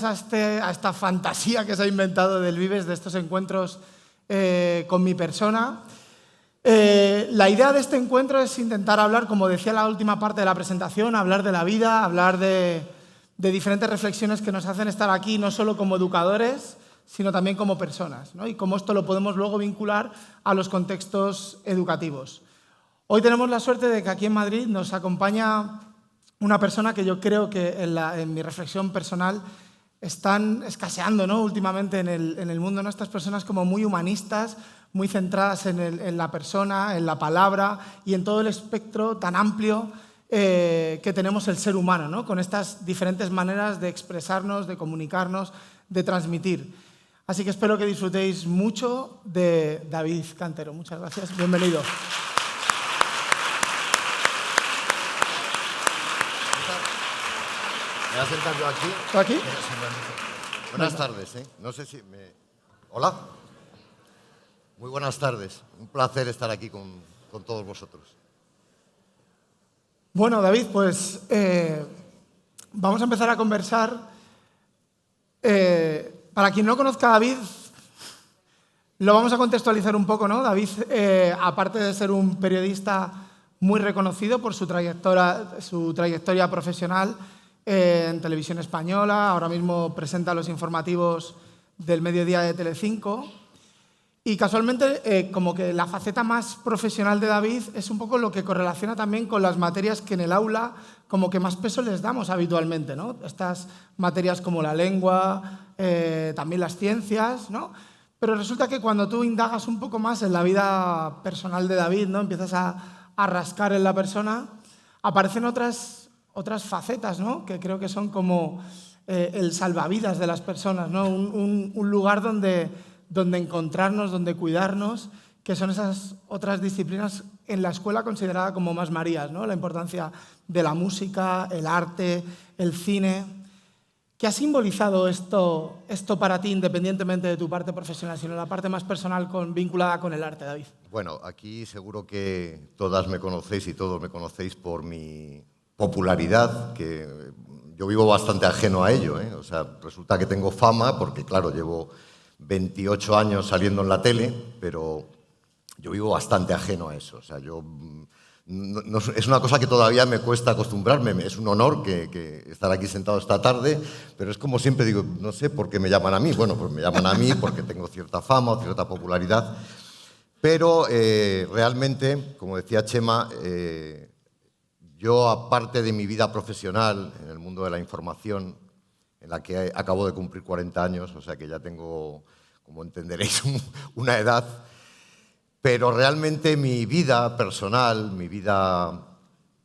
gracias a esta fantasía que se ha inventado del Vives, de estos encuentros con mi persona. La idea de este encuentro es intentar hablar, como decía en la última parte de la presentación, hablar de la vida, hablar de diferentes reflexiones que nos hacen estar aquí, no solo como educadores, sino también como personas, ¿no? Y cómo esto lo podemos luego vincular a los contextos educativos. Hoy tenemos la suerte de que aquí en Madrid nos acompaña una persona que yo creo que en mi reflexión personal están escaseando, ¿no? Últimamente en el mundo, ¿no? Estas personas como muy humanistas, muy centradas en la persona, en la palabra y en todo el espectro tan amplio que tenemos el ser humano, ¿no? Con estas diferentes maneras de expresarnos, de comunicarnos, de transmitir. Así que espero que disfrutéis mucho de David Cantero. Muchas gracias. Bienvenido. ¿Me voy a sentar yo aquí? ¿Tú aquí? Buenas tardes, ¿eh? No sé si me... Hola. Muy buenas tardes. Un placer estar aquí con todos vosotros. Bueno, David, pues vamos a empezar a conversar. Para quien no conozca a David, lo vamos a contextualizar un poco, ¿no? David, aparte de ser un periodista muy reconocido por su trayectoria profesional en Televisión Española, ahora mismo presenta los informativos del mediodía de Telecinco. Y casualmente, como que la faceta más profesional de David es un poco lo que correlaciona también con las materias que en el aula como que más peso les damos habitualmente, ¿no? Estas materias como la lengua, también las ciencias, ¿no? Pero resulta que cuando tú indagas un poco más en la vida personal de David, ¿no? Empiezas a rascar en la persona, aparecen otras facetas, ¿no? Que creo que son como el salvavidas de las personas, ¿no? Un lugar donde encontrarnos, donde cuidarnos, que son esas otras disciplinas en la escuela considerada como más Marías, ¿no? La importancia de la música, el arte, el cine. ¿Qué ha simbolizado esto para ti, independientemente de tu parte profesional, sino la parte más personal vinculada con el arte, David? Bueno, aquí seguro que todas me conocéis y todos me conocéis por mi popularidad, que yo vivo bastante ajeno a ello, ¿eh? O sea, resulta que tengo fama porque, claro, llevo 28 años saliendo en la tele, pero yo vivo bastante ajeno a eso. O sea, es una cosa que todavía me cuesta acostumbrarme. Es un honor que estar aquí sentado esta tarde, pero es como siempre digo, no sé por qué me llaman a mí. Bueno, pues me llaman a mí porque tengo cierta fama o cierta popularidad. Pero realmente, como decía Chema, yo, aparte de mi vida profesional en el mundo de la información, en la que acabo de cumplir 40 años, o sea que ya tengo, como entenderéis, una edad. Pero realmente mi vida personal, mi vida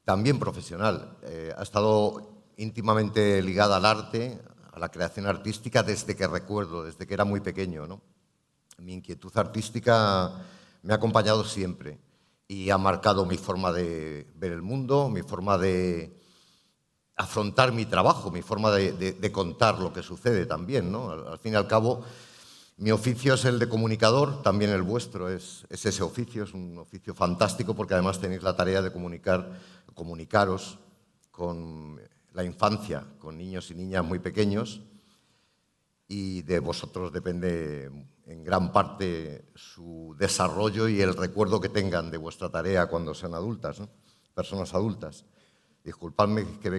también profesional, ha estado íntimamente ligada al arte, a la creación artística, desde que recuerdo, desde que era muy pequeño, ¿no? Mi inquietud artística me ha acompañado siempre y ha marcado mi forma de ver el mundo, mi forma de afrontar mi trabajo, mi forma de contar lo que sucede también, ¿no? Al fin y al cabo, mi oficio es el de comunicador, también el vuestro es ese oficio, es un oficio fantástico porque además tenéis la tarea de comunicaros con la infancia, con niños y niñas muy pequeños, y de vosotros depende en gran parte su desarrollo y el recuerdo que tengan de vuestra tarea cuando sean adultas, ¿no? Personas adultas. Disculpadme que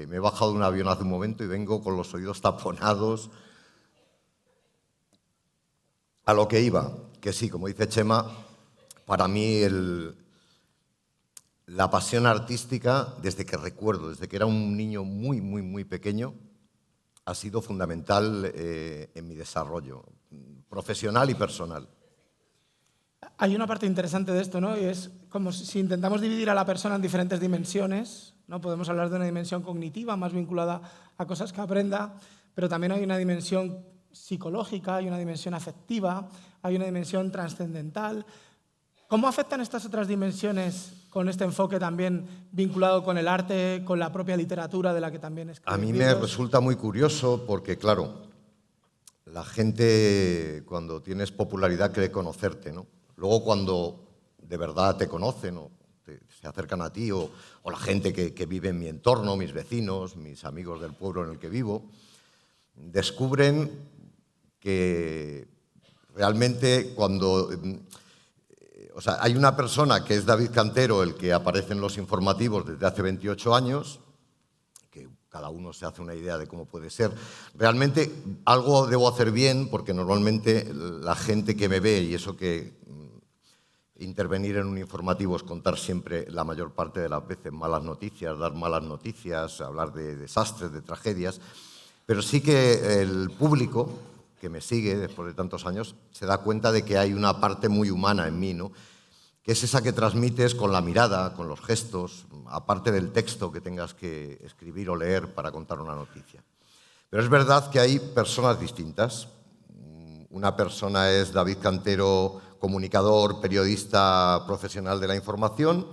me he bajado de un avión hace un momento y vengo con los oídos taponados. A lo que iba, que sí, como dice Chema, para mí la pasión artística, desde que recuerdo, desde que era un niño muy, muy, muy pequeño, ha sido fundamental en mi desarrollo profesional y personal. Hay una parte interesante de esto, ¿no? Y es como si intentamos dividir a la persona en diferentes dimensiones, ¿no? Podemos hablar de una dimensión cognitiva más vinculada a cosas que aprenda, pero también hay una dimensión psicológica, hay una dimensión afectiva, hay una dimensión trascendental. ¿Cómo afectan estas otras dimensiones con este enfoque también vinculado con el arte, con la propia literatura de la que también escribes? A mí me resulta muy curioso porque, claro, la gente cuando tienes popularidad cree conocerte, ¿no? Luego cuando de verdad te conocen o se acercan a ti o la gente que vive en mi entorno, mis vecinos, mis amigos del pueblo en el que vivo, descubren que realmente cuando... O sea, hay una persona que es David Cantero, el que aparece en los informativos desde hace 28 años, que cada uno se hace una idea de cómo puede ser. Realmente algo debo hacer bien, porque normalmente la gente que me ve, y eso que intervenir en un informativo es contar siempre, la mayor parte de las veces, malas noticias, dar malas noticias, hablar de desastres, de tragedias, pero sí que el público que me sigue después de tantos años se da cuenta de que hay una parte muy humana en mí, ¿no? Que es esa que transmites con la mirada, con los gestos, aparte del texto que tengas que escribir o leer para contar una noticia. Pero es verdad que hay personas distintas. Una persona es David Cantero, comunicador, periodista profesional de la información.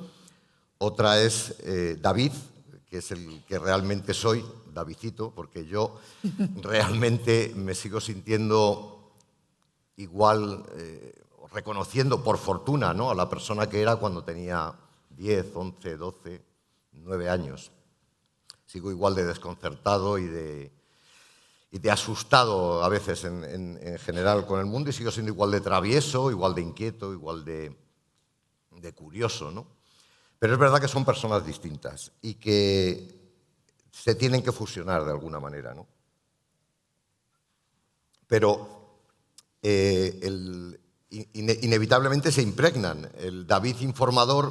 Otra es David, que es el que realmente soy, Davidcito, porque yo realmente me sigo sintiendo igual, reconociendo por fortuna, ¿no?, a la persona que era cuando tenía 10, 11, 12, 9 años. Sigo igual de desconcertado y de asustado a veces en general con el mundo, y sigo siendo igual de travieso, igual de inquieto, igual de curioso, ¿no? Pero es verdad que son personas distintas y que se tienen que fusionar de alguna manera, ¿no? Pero inevitablemente se impregnan. El David informador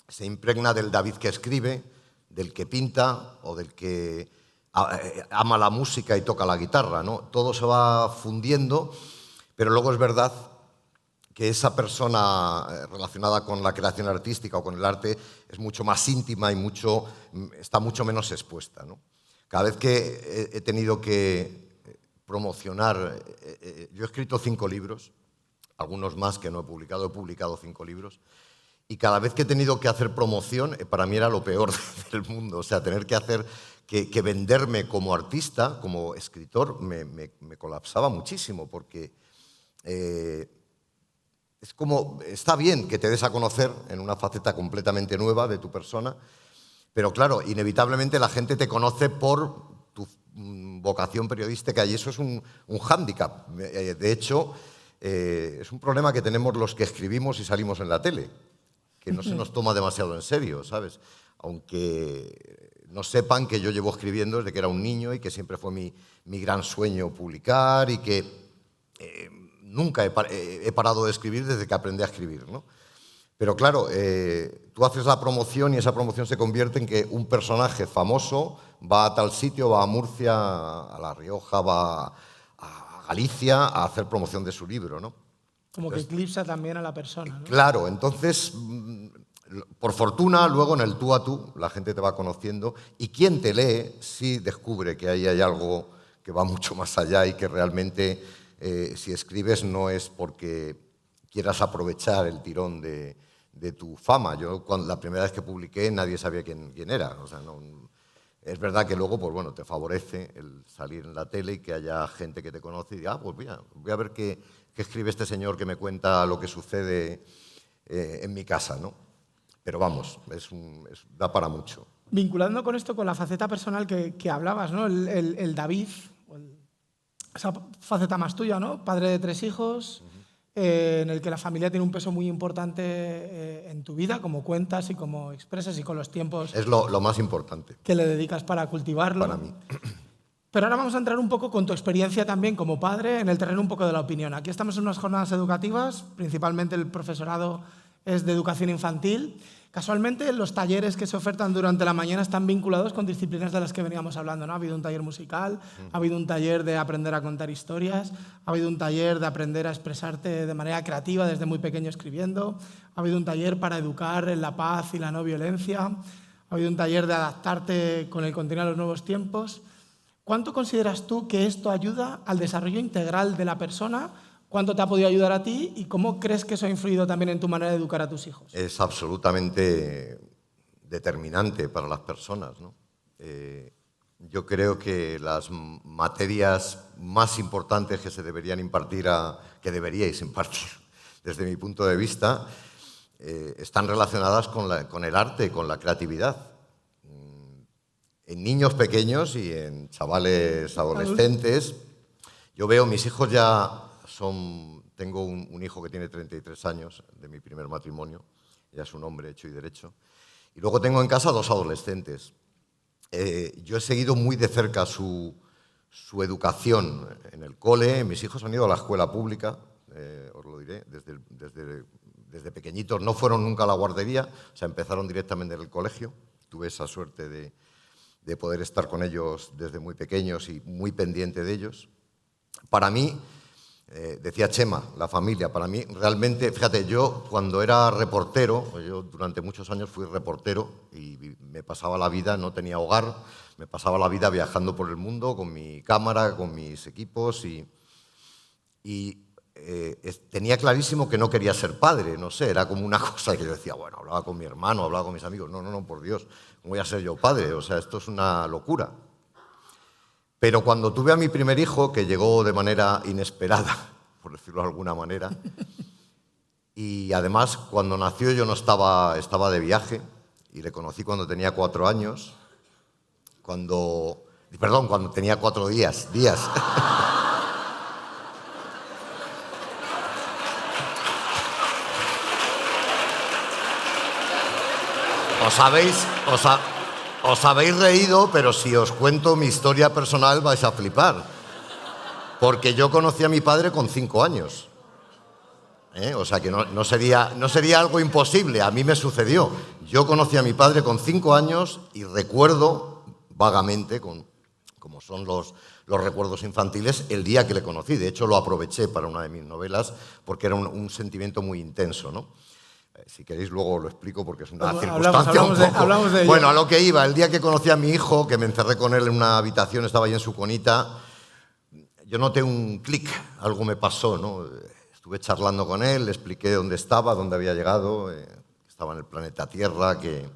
se impregna del David que escribe, del que pinta o del que ama la música y toca la guitarra, ¿no? Todo se va fundiendo, pero luego es verdad que esa persona relacionada con la creación artística o con el arte es mucho más íntima y está mucho menos expuesta, ¿no? Cada vez que he tenido que promocionar, yo he escrito 5 libros, algunos más que no he publicado 5 libros, y cada vez que he tenido que hacer promoción, para mí era lo peor del mundo. O sea, tener que hacer que venderme como artista, como escritor, me colapsaba muchísimo, porque es como, está bien que te des a conocer en una faceta completamente nueva de tu persona, pero claro, inevitablemente la gente te conoce por tu vocación periodística, y eso es un hándicap. De hecho, es un problema que tenemos los que escribimos y salimos en la tele, que no se nos toma demasiado en serio, ¿sabes? Aunque no sepan que yo llevo escribiendo desde que era un niño y que siempre fue mi gran sueño publicar, y que nunca he parado de escribir desde que aprendí a escribir, ¿no? Pero claro, tú haces la promoción y esa promoción se convierte en que un personaje famoso va a tal sitio, va a Murcia, a La Rioja, va a Galicia a hacer promoción de su libro, ¿no? Como que eclipsa también a la persona, ¿no? Claro, entonces, por fortuna, luego en el tú a tú la gente te va conociendo, y quien te lee sí descubre que ahí hay algo que va mucho más allá y que realmente, si escribes, no es porque quieras aprovechar el tirón de tu fama. Yo, la primera vez que publiqué, nadie sabía quién era. O sea, no, es verdad que luego, pues bueno, te favorece el salir en la tele y que haya gente que te conoce y diga, pues voy a ver qué escribe este señor que me cuenta lo que sucede en mi casa, ¿no? Pero vamos, da para mucho. Vinculando con esto, con la faceta personal que hablabas, ¿no? El David, esa faceta más tuya, ¿no? Padre de 3 hijos, en el que la familia tiene un peso muy importante en tu vida, como cuentas y como expresas, y con los tiempos... Es lo más importante. Que le dedicas para cultivarlo. Para mí. Pero ahora vamos a entrar un poco con tu experiencia también como padre en el terreno un poco de la opinión. Aquí estamos en unas jornadas educativas, principalmente el profesorado es de educación infantil. Casualmente, los talleres que se ofertan durante la mañana están vinculados con disciplinas de las que veníamos hablando, ¿no? Ha habido un taller musical, ha habido un taller de aprender a contar historias, ha habido un taller de aprender a expresarte de manera creativa desde muy pequeño escribiendo, ha habido un taller para educar en la paz y la no violencia, ha habido un taller de adaptarte con el contenido a los nuevos tiempos. ¿Cuánto consideras tú que esto ayuda al desarrollo integral de la persona? ¿Cuánto te ha podido ayudar a ti? ¿Y cómo crees que eso ha influido también en tu manera de educar a tus hijos? Es absolutamente determinante para las personas, ¿no? Yo creo que las materias más importantes que se deberían impartir, que deberíais impartir, desde mi punto de vista, están relacionadas con el arte, con la creatividad. en niños pequeños y en chavales adolescentes. Yo veo, mis hijos ya son... Tengo un hijo que tiene 33 años, de mi primer matrimonio, ya es un hombre hecho y derecho. Y luego tengo en casa 2 adolescentes. Yo he seguido muy de cerca su educación en el cole. Mis hijos han ido a la escuela pública, os lo diré, desde pequeñitos. No fueron nunca a la guardería, o sea, empezaron directamente en el colegio. Tuve esa suerte de poder estar con ellos desde muy pequeños y muy pendiente de ellos. Para mí, decía Chema, la familia, para mí realmente, fíjate, yo cuando era reportero, yo durante muchos años fui reportero y me pasaba la vida, no tenía hogar, me pasaba la vida viajando por el mundo con mi cámara, con mis equipos y tenía clarísimo que no quería ser padre, no sé, era como una cosa que yo decía, bueno, hablaba con mi hermano, hablaba con mis amigos, no, por Dios, ¿cómo voy a ser yo padre? O sea, esto es una locura. Pero cuando tuve a mi primer hijo, que llegó de manera inesperada, por decirlo de alguna manera, y además cuando nació yo no estaba de viaje, y le conocí cuando tenía 4 años, cuando tenía 4 días. Os habéis reído, pero si os cuento mi historia personal vais a flipar. Porque yo conocí a mi padre con 5 años. O sea que no sería algo imposible, a mí me sucedió. Yo conocí a mi padre con 5 años y recuerdo vagamente, como son los recuerdos infantiles, el día que le conocí. De hecho, lo aproveché para una de mis novelas porque era un sentimiento muy intenso, ¿no? Si queréis luego lo explico porque es una circunstancia un poco... Hablamos de ello. Bueno, a lo que iba, el día que conocí a mi hijo, que me encerré con él en una habitación, estaba ahí en su conita, yo noté un clic, algo me pasó, ¿no? Estuve charlando con él, le expliqué dónde estaba, dónde había llegado, estaba en el planeta Tierra, que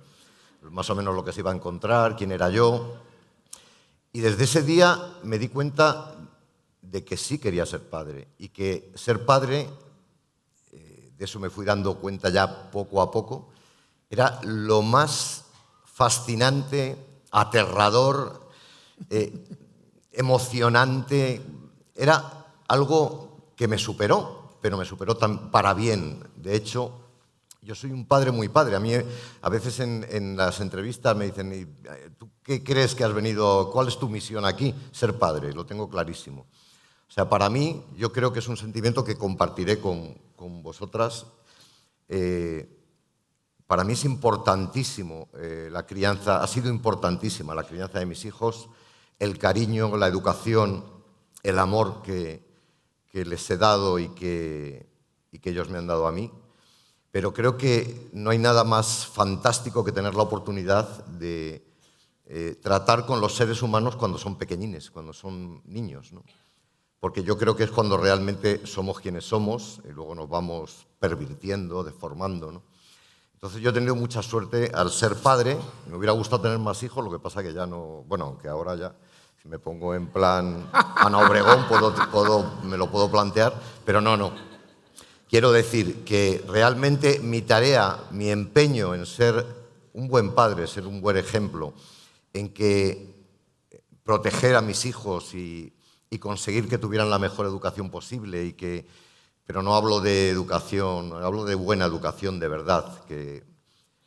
más o menos lo que se iba a encontrar, quién era yo. Y desde ese día me di cuenta de que sí quería ser padre y que ser padre... de eso me fui dando cuenta ya poco a poco, era lo más fascinante, aterrador, emocionante. Era algo que me superó, pero me superó para bien. De hecho, yo soy un padre muy padre. A mí a veces en las entrevistas me dicen, ¿tú qué crees que has venido? ¿Cuál es tu misión aquí? Ser padre, lo tengo clarísimo. O sea, para mí, yo creo que es un sentimiento que compartiré con vosotras. Para mí es importantísimo la crianza, ha sido importantísima la crianza de mis hijos, el cariño, la educación, el amor que les he dado y que ellos me han dado a mí. Pero creo que no hay nada más fantástico que tener la oportunidad de tratar con los seres humanos cuando son pequeñines, cuando son niños, ¿no? Porque yo creo que es cuando realmente somos quienes somos y luego nos vamos pervirtiendo, deformando, ¿no? Entonces yo he tenido mucha suerte al ser padre. Me hubiera gustado tener más hijos, lo que pasa que ya no... Bueno, aunque ahora ya, si me pongo en plan Ana Obregón, me lo puedo plantear, pero no. Quiero decir que realmente mi tarea, mi empeño en ser un buen padre, ser un buen ejemplo, en que proteger a mis hijos y conseguir que tuvieran la mejor educación posible pero no hablo de educación, hablo de buena educación de verdad, que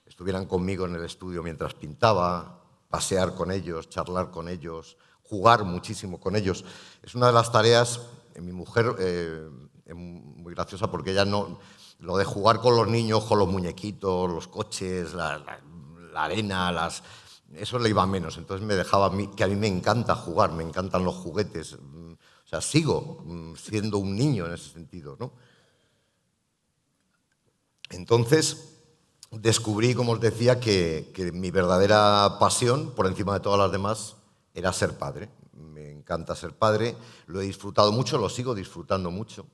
estuvieran conmigo en el estudio mientras pintaba, pasear con ellos, charlar con ellos, jugar muchísimo con ellos. Es una de las tareas, mi mujer es muy graciosa porque ella no, lo de jugar con los niños, con los muñequitos, los coches, la arena, eso le iba menos, entonces me dejaba a mí, que a mí me encanta jugar, me encantan los juguetes, o sea, sigo siendo un niño en ese sentido, ¿no? Entonces descubrí, como os decía, que mi verdadera pasión, por encima de todas las demás, era ser padre. Me encanta ser padre, lo he disfrutado mucho, lo sigo disfrutando mucho.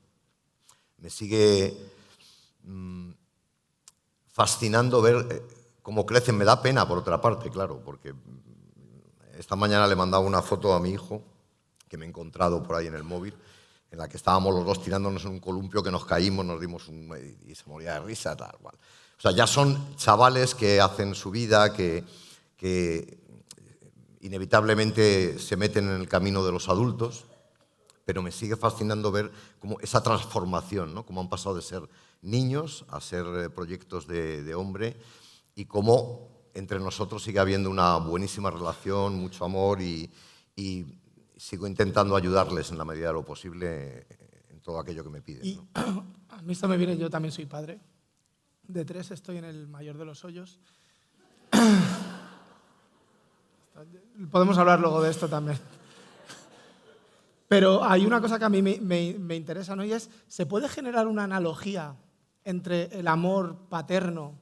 Me sigue fascinando ver cómo crecen. Me da pena, por otra parte, claro, porque esta mañana le mandaba una foto a mi hijo, que me he encontrado por ahí en el móvil, en la que estábamos los dos tirándonos en un columpio, que nos caímos, nos dimos y se moría de risa, tal cual. O sea, ya son chavales que hacen su vida, inevitablemente se meten en el camino de los adultos, pero me sigue fascinando ver cómo esa transformación, ¿no? Cómo han pasado de ser niños a ser proyectos de hombre y cómo entre nosotros sigue habiendo una buenísima relación, mucho amor y sigo intentando ayudarles en la medida de lo posible en todo aquello que me piden. Y ¿no? a mí esto me viene, yo también soy padre de 3, estoy en el mayor de los hoyos. Podemos hablar luego de esto también. Pero hay una cosa que a mí me interesa, ¿no? Y es, ¿se puede generar una analogía entre el amor paterno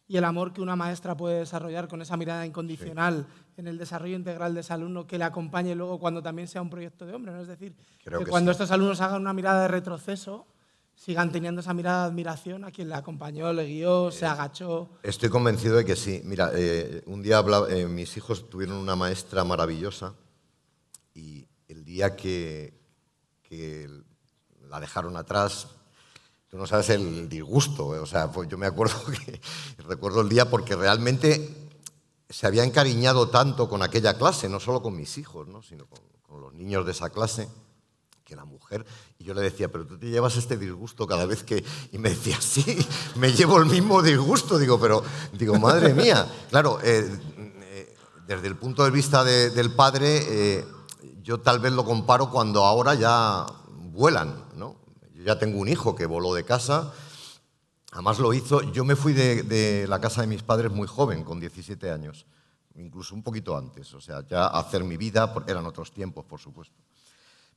y el amor que una maestra puede desarrollar con esa mirada incondicional en el desarrollo integral de ese alumno que le acompañe luego cuando también sea un proyecto de hombre, ¿no? Es decir, que cuando estos alumnos hagan una mirada de retroceso, sigan teniendo esa mirada de admiración a quien le acompañó, le guió, se agachó. Estoy convencido de que sí. Mira, un día mis hijos tuvieron una maestra maravillosa y el día que la dejaron atrás, tú no sabes el disgusto. O sea, pues yo me acuerdo recuerdo el día porque realmente se había encariñado tanto con aquella clase, no solo con mis hijos, ¿no? Sino con los niños de esa clase, que la mujer, y yo le decía, pero tú te llevas este disgusto cada vez que... Y me decía, sí, me llevo el mismo disgusto. Digo, madre mía. Claro, desde el punto de vista del padre, yo tal vez lo comparo cuando ahora ya vuelan, ¿no? Yo ya tengo un hijo que voló de casa, además lo hizo, yo me fui de la casa de mis padres muy joven, con 17 años, incluso un poquito antes, o sea, ya hacer mi vida, eran otros tiempos, por supuesto.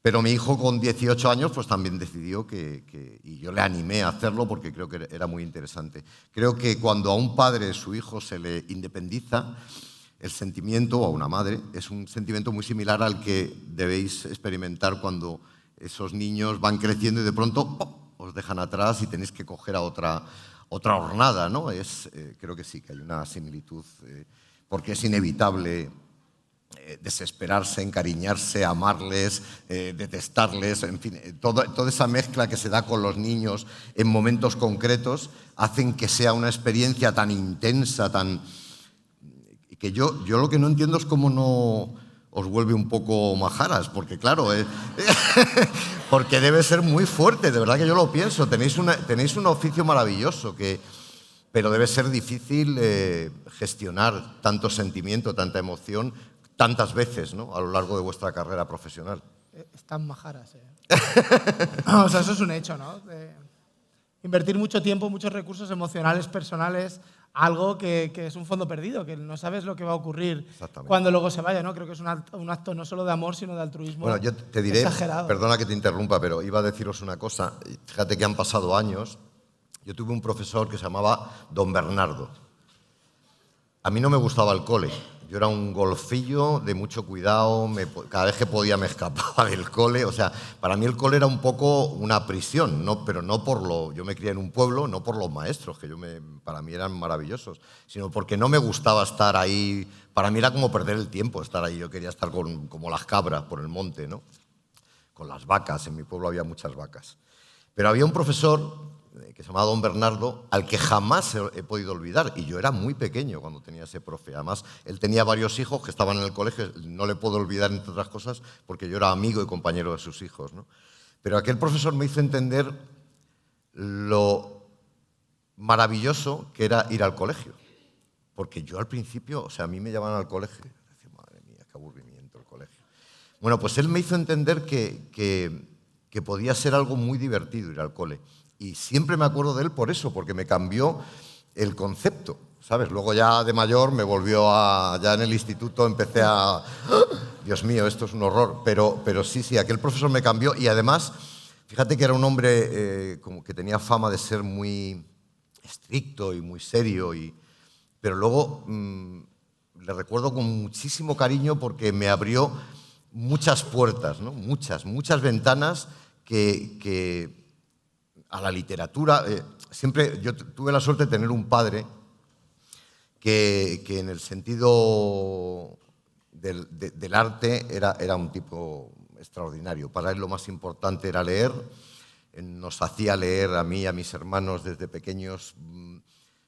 Pero mi hijo con 18 años pues también decidió y yo le animé a hacerlo porque creo que era muy interesante. Creo que cuando a un padre su hijo se le independiza, el sentimiento, o a una madre, es un sentimiento muy similar al que debéis experimentar cuando esos niños van creciendo y de pronto ¡pop!, os dejan atrás y tenéis que coger a otra hornada, ¿no? Creo que sí, que hay una similitud, porque es inevitable desesperarse, encariñarse, amarles, detestarles, en fin, toda esa mezcla que se da con los niños en momentos concretos hacen que sea una experiencia tan intensa, que yo lo que no entiendo es cómo no os vuelve un poco majaras, porque claro, porque debe ser muy fuerte, de verdad que yo lo pienso, tenéis un oficio maravilloso, pero debe ser difícil gestionar tanto sentimiento, tanta emoción, tantas veces, ¿no?, a lo largo de vuestra carrera profesional. Están majaras, O sea, eso es un hecho, ¿no? Invertir mucho tiempo, muchos recursos emocionales, personales, algo que es un fondo perdido, que no sabes lo que va a ocurrir cuando luego se vaya, ¿no? Creo que es un acto no solo de amor, sino de altruismo. Bueno, yo te diré, exagerado. Perdona que te interrumpa, pero iba a deciros una cosa. Fíjate que han pasado años. Yo tuve un profesor que se llamaba Don Bernardo. A mí no me gustaba el cole. Yo era un golfillo de mucho cuidado, cada vez que podía me escapaba del cole. O sea, para mí el cole era un poco una prisión, pero no por yo me crié en un pueblo, no por los maestros, que para mí eran maravillosos, sino porque no me gustaba estar ahí. Para mí era como perder el tiempo estar ahí. Yo quería estar como las cabras por el monte, ¿no? Con las vacas. En mi pueblo había muchas vacas. Pero había un profesor que se llamaba Don Bernardo, al que jamás he podido olvidar. Y yo era muy pequeño cuando tenía ese profe. Además, él tenía varios hijos que estaban en el colegio. No le puedo olvidar, entre otras cosas, porque yo era amigo y compañero de sus hijos, ¿no? Pero aquel profesor me hizo entender lo maravilloso que era ir al colegio. Porque yo al principio, o sea, a mí me llamaban al colegio y decía, madre mía, qué aburrimiento el colegio. Bueno, pues él me hizo entender que podía ser algo muy divertido ir al cole. Y siempre me acuerdo de él por eso, porque me cambió el concepto, ¿sabes? Luego ya de mayor me volvió ya en el instituto empecé a... Dios mío, esto es un horror. Pero sí, aquel profesor me cambió y además, fíjate que era un hombre como que tenía fama de ser muy estricto y muy serio, pero luego le recuerdo con muchísimo cariño porque me abrió muchas puertas, ¿no? Muchas ventanas que a la literatura. Siempre yo tuve la suerte de tener un padre que en el sentido del arte era un tipo extraordinario. Para él lo más importante era leer. Nos hacía leer a mí y a mis hermanos desde pequeños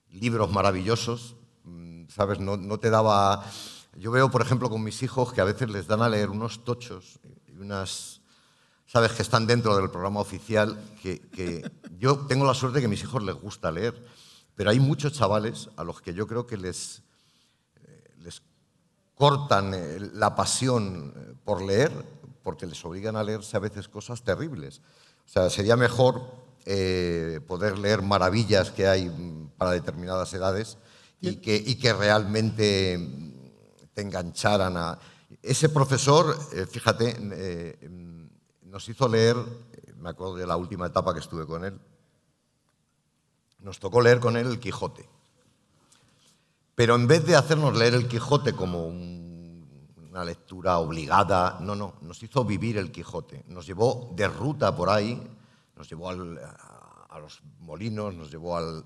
libros maravillosos, ¿sabes? No te daba Yo veo, por ejemplo, con mis hijos que a veces les dan a leer unos tochos y unas... Sabes que están dentro del programa oficial, que yo tengo la suerte de que a mis hijos les gusta leer, pero hay muchos chavales a los que yo creo que les cortan la pasión por leer, porque les obligan a leerse a veces cosas terribles. O sea, sería mejor poder leer maravillas que hay para determinadas edades y que realmente te engancharan a... Ese profesor, fíjate, nos hizo leer, me acuerdo de la última etapa que estuve con él, nos tocó leer con él el Quijote. Pero en vez de hacernos leer el Quijote como una lectura obligada, no, nos hizo vivir el Quijote. Nos llevó de ruta por ahí, nos llevó a los molinos, nos llevó a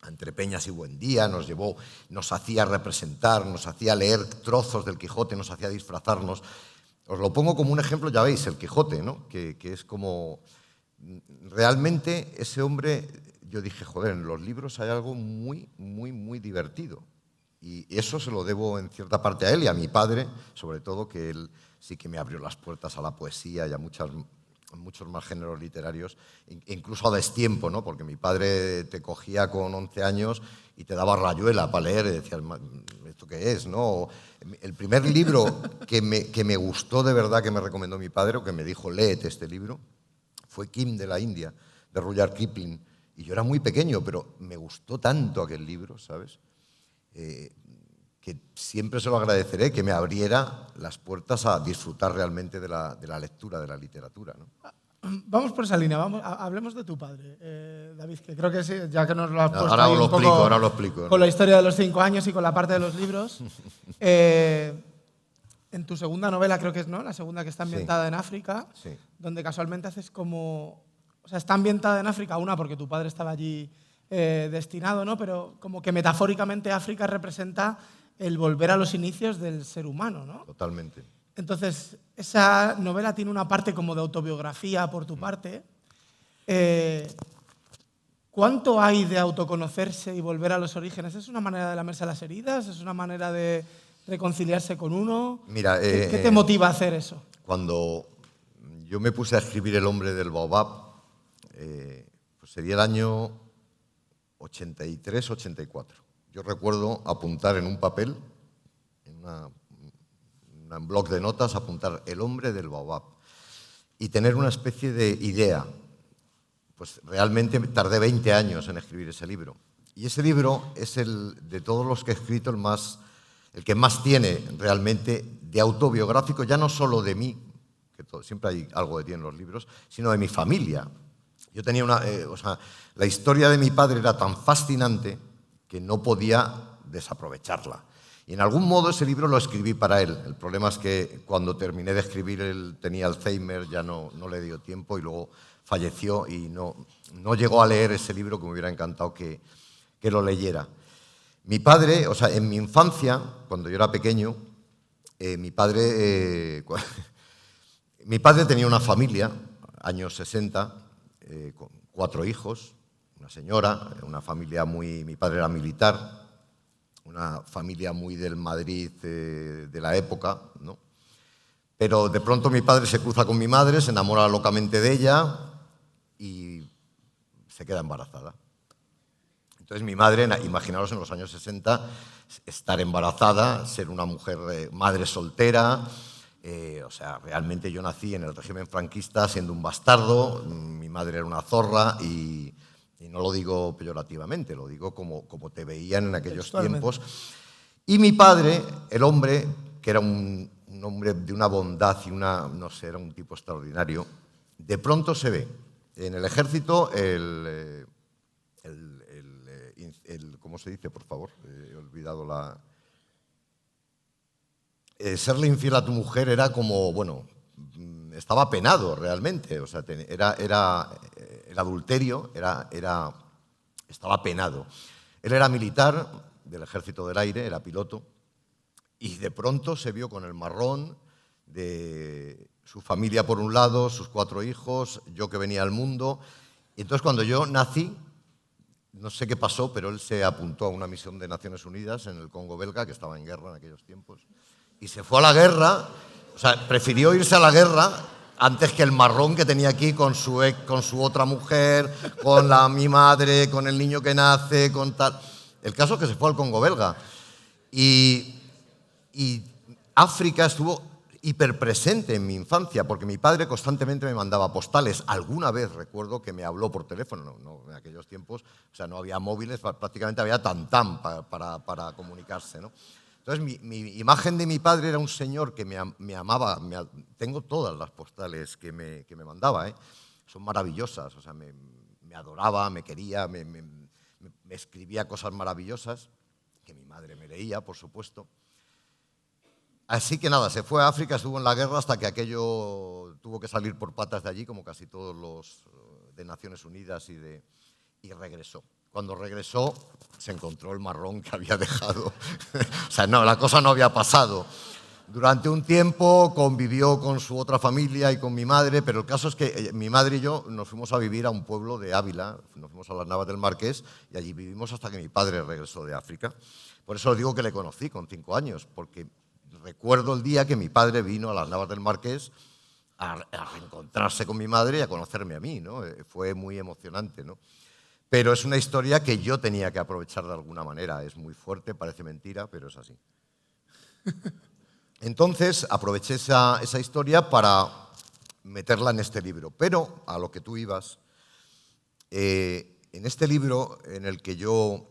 Entre Peñas y Buendía, nos hacía representar, nos hacía leer trozos del Quijote, nos hacía disfrazarnos. Os lo pongo como un ejemplo, ya veis, el Quijote, ¿no? Que es como... Realmente ese hombre, yo dije, joder, en los libros hay algo muy, muy, muy divertido. Y eso se lo debo en cierta parte a él y a mi padre, sobre todo, que él sí que me abrió las puertas a la poesía y a muchos más géneros literarios, incluso a destiempo, ¿no? Porque mi padre te cogía con 11 años y te daba rayuela para leer y decías, ¿esto qué es? ¿No? El primer libro que me gustó de verdad, que me recomendó mi padre, o que me dijo, léete este libro, fue Kim de la India, de Rudyard Kipling. Y yo era muy pequeño, pero me gustó tanto aquel libro, ¿sabes? Que siempre se lo agradeceré, que me abriera las puertas a disfrutar realmente de la lectura, de la literatura, ¿no? Vamos por esa línea, hablemos de tu padre, David, que creo que sí, ya que nos lo has puesto ahora ahí lo un poco explico, ahora lo explico. con la historia de los 5 años y con la parte de los libros. En tu segunda novela, creo que es, ¿no? La segunda, que está ambientada en África, sí, donde casualmente haces como... O sea, está ambientada en África, una, porque tu padre estaba allí destinado, ¿no? Pero como que metafóricamente África representa el volver a los inicios del ser humano, ¿no? Totalmente. Entonces, esa novela tiene una parte como de autobiografía por tu parte. ¿Cuánto hay de autoconocerse y volver a los orígenes? ¿Es una manera de lamerse las heridas? ¿Es una manera de reconciliarse con uno? Mira, ¿Qué te motiva a hacer eso? Cuando yo me puse a escribir El hombre del baobab, pues sería el año 83-84. Yo recuerdo apuntar en un papel, en un bloc de notas, apuntar El hombre del baobab y tener una especie de idea. Pues realmente tardé 20 años en escribir ese libro. Y ese libro es de todos los que he escrito el que más tiene realmente de autobiográfico, ya no solo de mí, que siempre hay algo de ti en los libros, sino de mi familia. Yo tenía la historia de mi padre era tan fascinante que no podía desaprovecharla. Y en algún modo ese libro lo escribí para él. El problema es que cuando terminé de escribir él tenía Alzheimer, ya no le dio tiempo y luego falleció y no llegó a leer ese libro, que me hubiera encantado que lo leyera. Mi padre, en mi infancia, cuando yo era pequeño, mi padre tenía una familia, años 60, con 4 hijos, una señora, una familia mi padre era militar, una familia muy del Madrid de la época, ¿no? Pero de pronto mi padre se cruza con mi madre, se enamora locamente de ella y se queda embarazada. Entonces mi madre, imaginaros en los años 60, estar embarazada, ser una mujer, madre soltera, realmente yo nací en el régimen franquista siendo un bastardo, mi madre era una zorra y no lo digo peyorativamente, lo digo como te veían en aquellos tiempos. Y mi padre, el hombre, que era un hombre de una bondad y era un tipo extraordinario, de pronto se ve en el ejército ¿cómo se dice, por favor? He olvidado serle infiel a tu mujer era como, bueno, estaba penado realmente, era el adulterio, estaba penado. Él era militar del Ejército del Aire, era piloto, y de pronto se vio con el marrón de su familia por un lado, sus 4 hijos, yo que venía al mundo. Y entonces cuando yo nací, no sé qué pasó, pero él se apuntó a una misión de Naciones Unidas en el Congo belga, que estaba en guerra en aquellos tiempos, y se fue a la guerra, o sea, prefirió irse a la guerra antes que el marrón que tenía aquí con su otra mujer, con mi madre, con el niño que nace, con tal. El caso es que se fue al Congo belga. Y África estuvo hiperpresente en mi infancia, porque mi padre constantemente me mandaba postales. Alguna vez recuerdo que me habló por teléfono, no, en aquellos tiempos, o sea, no había móviles, prácticamente había tam-tam para comunicarse, ¿no? Entonces, mi imagen de mi padre era un señor que me amaba. Tengo todas las postales que me mandaba, ¿eh? Son maravillosas, o sea, me adoraba, me quería, me escribía cosas maravillosas, que mi madre me leía, por supuesto. Así que nada, se fue a África, estuvo en la guerra hasta que aquello tuvo que salir por patas de allí, como casi todos los de Naciones Unidas, y regresó. Cuando regresó, se encontró el marrón que había dejado. O sea, no, la cosa no había pasado. Durante un tiempo convivió con su otra familia y con mi madre, pero el caso es que mi madre y yo nos fuimos a vivir a un pueblo de Ávila, nos fuimos a las Navas del Marqués, y allí vivimos hasta que mi padre regresó de África. Por eso digo que le conocí con 5 años, porque recuerdo el día que mi padre vino a las Navas del Marqués a reencontrarse con mi madre y a conocerme a mí, ¿no? Fue muy emocionante, ¿no? Pero es una historia que yo tenía que aprovechar de alguna manera. Es muy fuerte, parece mentira, pero es así. Entonces aproveché esa historia para meterla en este libro. Pero a lo que tú ibas, en este libro en el que yo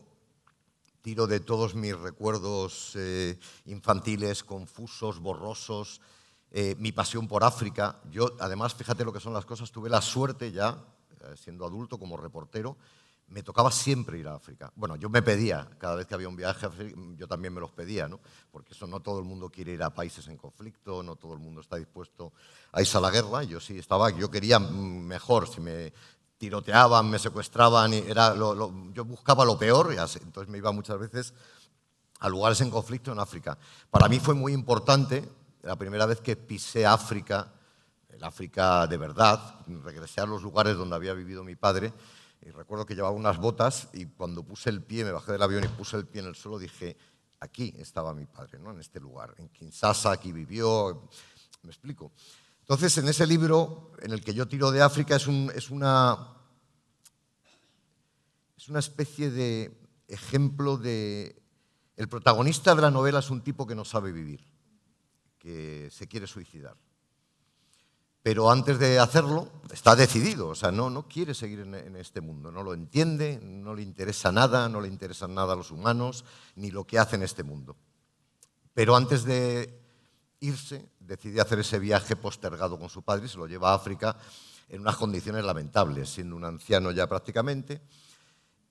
tiro de todos mis recuerdos infantiles, confusos, borrosos, mi pasión por África. Yo, además, fíjate lo que son las cosas, tuve la suerte ya, siendo adulto, como reportero, me tocaba siempre ir a África. Bueno, yo me pedía, cada vez que había un viaje a África, yo también me los pedía, ¿no? Porque eso, no todo el mundo quiere ir a países en conflicto, no todo el mundo está dispuesto a irse a la guerra. Yo sí estaba, yo quería mejor, si me tiroteaban, me secuestraban, yo buscaba lo peor, y así, entonces me iba muchas veces a lugares en conflicto en África. Para mí fue muy importante, la primera vez que pisé África, el África de verdad, regresé a los lugares donde había vivido mi padre, y recuerdo que llevaba unas botas y cuando puse el pie, me bajé del avión y puse el pie en el suelo, dije, aquí estaba mi padre, ¿no? En este lugar, en Kinshasa, aquí vivió, me explico. Entonces, en ese libro, en el que yo tiro de África, es una especie de ejemplo de... El protagonista de la novela es un tipo que no sabe vivir, que se quiere suicidar. Pero antes de hacerlo, está decidido, o sea, no quiere seguir en este mundo, no lo entiende, no le interesa nada, no le interesan nada los humanos, ni lo que hace en este mundo. Pero antes de irse, decide hacer ese viaje postergado con su padre y se lo lleva a África en unas condiciones lamentables, siendo un anciano ya prácticamente.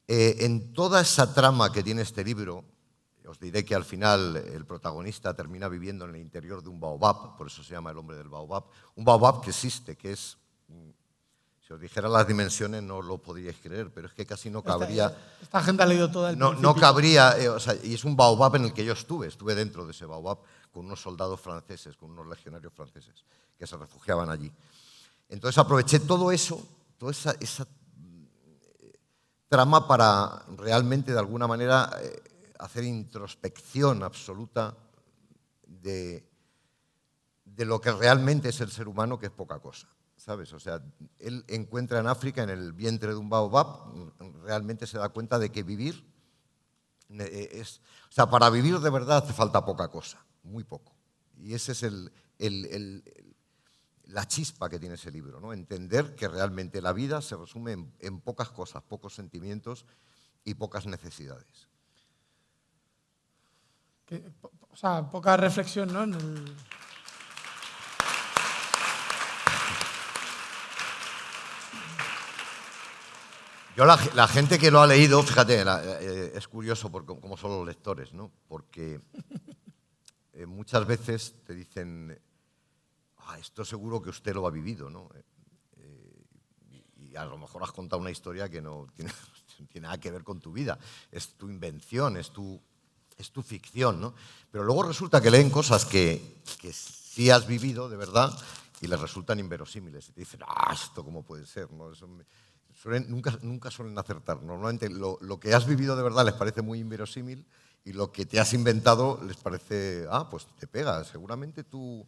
En toda esa trama que tiene este libro, os diré que al final el protagonista termina viviendo en el interior de un baobab, por eso se llama El hombre del baobab. Un baobab que existe, que es... Si os dijera las dimensiones no lo podríais creer, pero es que casi no cabría... Esta gente ha leído todo el principio. No cabría, o sea, y es un baobab en el que yo estuve dentro de ese baobab con unos soldados franceses, con unos legionarios franceses que se refugiaban allí. Entonces aproveché todo eso, toda esa trama para realmente de alguna manera hacer introspección absoluta de lo que realmente es el ser humano, que es poca cosa, ¿sabes? O sea, él encuentra en África, en el vientre de un baobab, realmente se da cuenta de que vivir o sea, para vivir de verdad hace falta poca cosa, muy poco. Y ese es la chispa que tiene ese libro, ¿no? Entender que realmente la vida se resume en pocas cosas, pocos sentimientos y pocas necesidades. O sea, poca reflexión, ¿no? Yo la gente que lo ha leído, fíjate, es curioso cómo son los lectores, ¿no? Porque muchas veces te dicen, esto seguro que usted lo ha vivido, ¿no? Y a lo mejor has contado una historia que no tiene nada que ver con tu vida, es tu invención, es tu ficción, ¿no? Pero luego resulta que leen cosas que sí has vivido de verdad y les resultan inverosímiles. Y te dicen, esto cómo puede ser, ¿no? nunca suelen acertar. Normalmente lo que has vivido de verdad les parece muy inverosímil y lo que te has inventado les parece, pues te pega, seguramente tú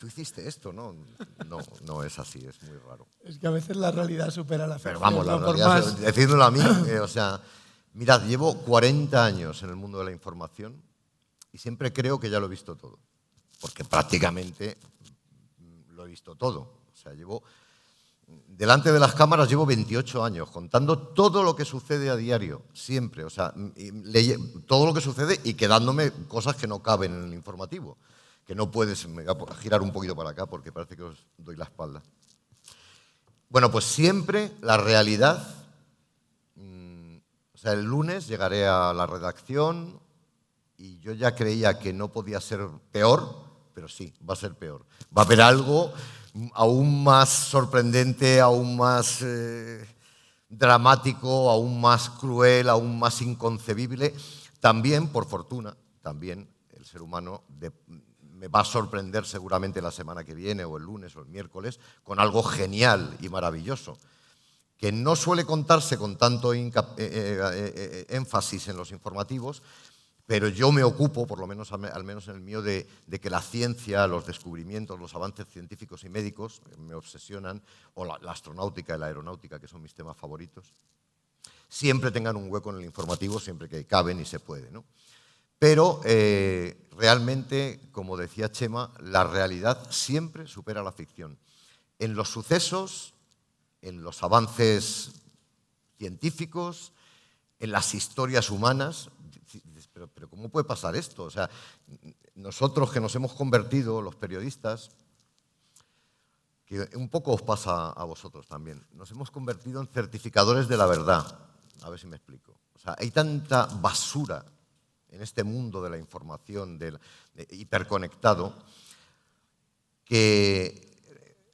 hiciste esto, ¿no? No es así, es muy raro. Es que a veces la realidad supera la ficción. Pero vamos, la ¿no? realidad, decídmelo a mí, mirad, llevo 40 años en el mundo de la información y siempre creo que ya lo he visto todo, porque prácticamente lo he visto todo. O sea, delante de las cámaras llevo 28 años contando todo lo que sucede a diario, siempre. O sea, todo lo que sucede y quedándome cosas que no caben en el informativo. Que no puedes, me voy a girar un poquito para acá porque parece que os doy la espalda. Bueno, pues siempre la realidad, o sea, el lunes llegaré a la redacción y yo ya creía que no podía ser peor, pero sí, va a ser peor. Va a haber algo aún más sorprendente, aún más dramático, aún más cruel, aún más inconcebible. También, por fortuna, también el ser humano me va a sorprender seguramente la semana que viene, o el lunes, o el miércoles, con algo genial y maravilloso, que no suele contarse con tanto énfasis en los informativos, pero yo me ocupo, por lo menos, al menos en el mío, de que la ciencia, los descubrimientos, los avances científicos y médicos me obsesionan, o la astronáutica y la aeronáutica, que son mis temas favoritos, siempre tengan un hueco en el informativo, siempre que caben y se puede, ¿no? Pero realmente, como decía Chema, la realidad siempre supera la ficción. En los sucesos, en los avances científicos, en las historias humanas. Pero ¿cómo puede pasar esto? O sea, nosotros que nos hemos convertido, los periodistas, que un poco os pasa a vosotros también, nos hemos convertido en certificadores de la verdad. A ver si me explico. O sea, hay tanta basura en este mundo de la información hiperconectado, que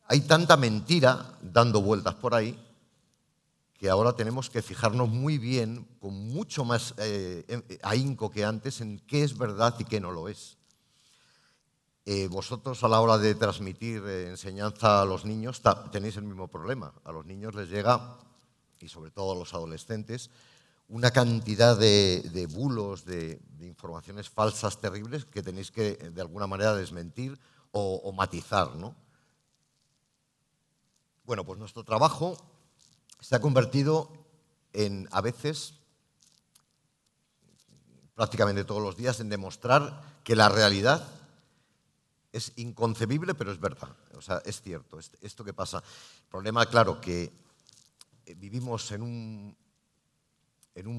hay tanta mentira dando vueltas por ahí, que ahora tenemos que fijarnos muy bien, con mucho más ahínco que antes, en qué es verdad y qué no lo es. Vosotros, a la hora de transmitir enseñanza a los niños, tenéis el mismo problema. A los niños les llega, y sobre todo a los adolescentes, una cantidad de bulos, de informaciones falsas terribles que tenéis que, de alguna manera, desmentir o matizar, ¿no? Bueno, pues nuestro trabajo se ha convertido en, a veces, prácticamente todos los días, en demostrar que la realidad es inconcebible, pero es verdad. O sea, es cierto, esto que pasa. El problema, claro, que vivimos en un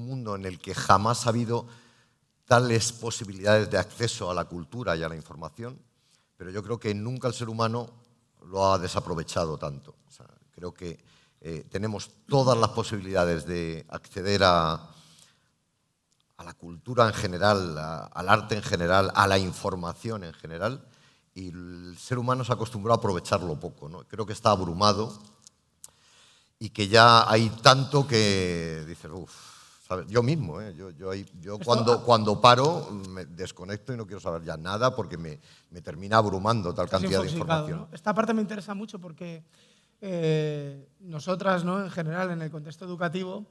mundo en el que jamás ha habido tales posibilidades de acceso a la cultura y a la información, pero yo creo que nunca el ser humano lo ha desaprovechado tanto. O sea, creo que tenemos todas las posibilidades de acceder a la cultura en general, al arte en general, a la información en general, y el ser humano se acostumbró a aprovecharlo poco, ¿no? Creo que está abrumado y que ya hay tanto que dices, ¿sabes? Yo mismo, yo cuando paro me desconecto y no quiero saber ya nada porque me termina abrumando tal cantidad de información. ¿no? Esta parte me interesa mucho porque nosotras, ¿no? En general, en el contexto educativo,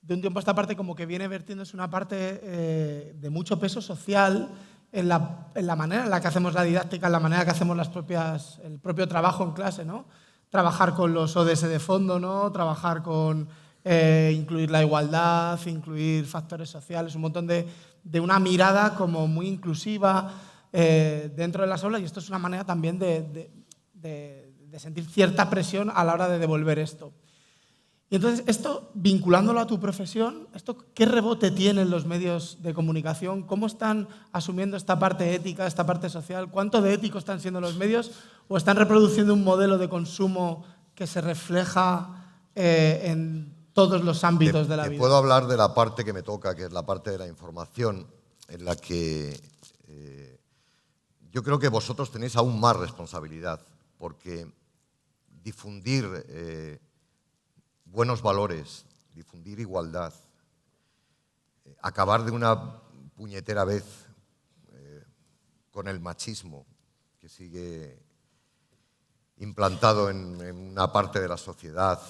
de un tiempo a esta parte como que viene vertiéndose una parte de mucho peso social en la manera en la que hacemos la didáctica, en la manera que hacemos el propio trabajo en clase, ¿no? Trabajar con los ODS de fondo, ¿no? Trabajar con incluir la igualdad, incluir factores sociales, un montón de una mirada como muy inclusiva dentro de las aulas, y esto es una manera también de sentir cierta presión a la hora de devolver esto. Y entonces, esto, vinculándolo a tu profesión, ¿qué rebote tienen los medios de comunicación? ¿Cómo están asumiendo esta parte ética, esta parte social? ¿Cuánto de ético están siendo los medios? ¿O están reproduciendo un modelo de consumo que se refleja en todos los ámbitos de la vida? Te puedo hablar de la parte que me toca, que es la parte de la información, en la que yo creo que vosotros tenéis aún más responsabilidad, porque difundir buenos valores, difundir igualdad, acabar de una puñetera vez con el machismo que sigue implantado en una parte de la sociedad,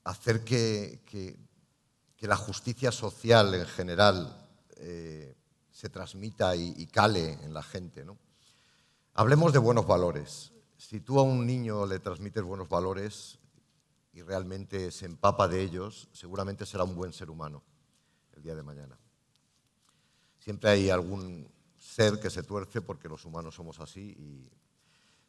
hacer que la justicia social en general se transmita y cale en la gente, ¿no? Hablemos de buenos valores. Si tú a un niño le transmites buenos valores y realmente se empapa de ellos, seguramente será un buen ser humano el día de mañana. Siempre hay algún ser que se tuerce porque los humanos somos así,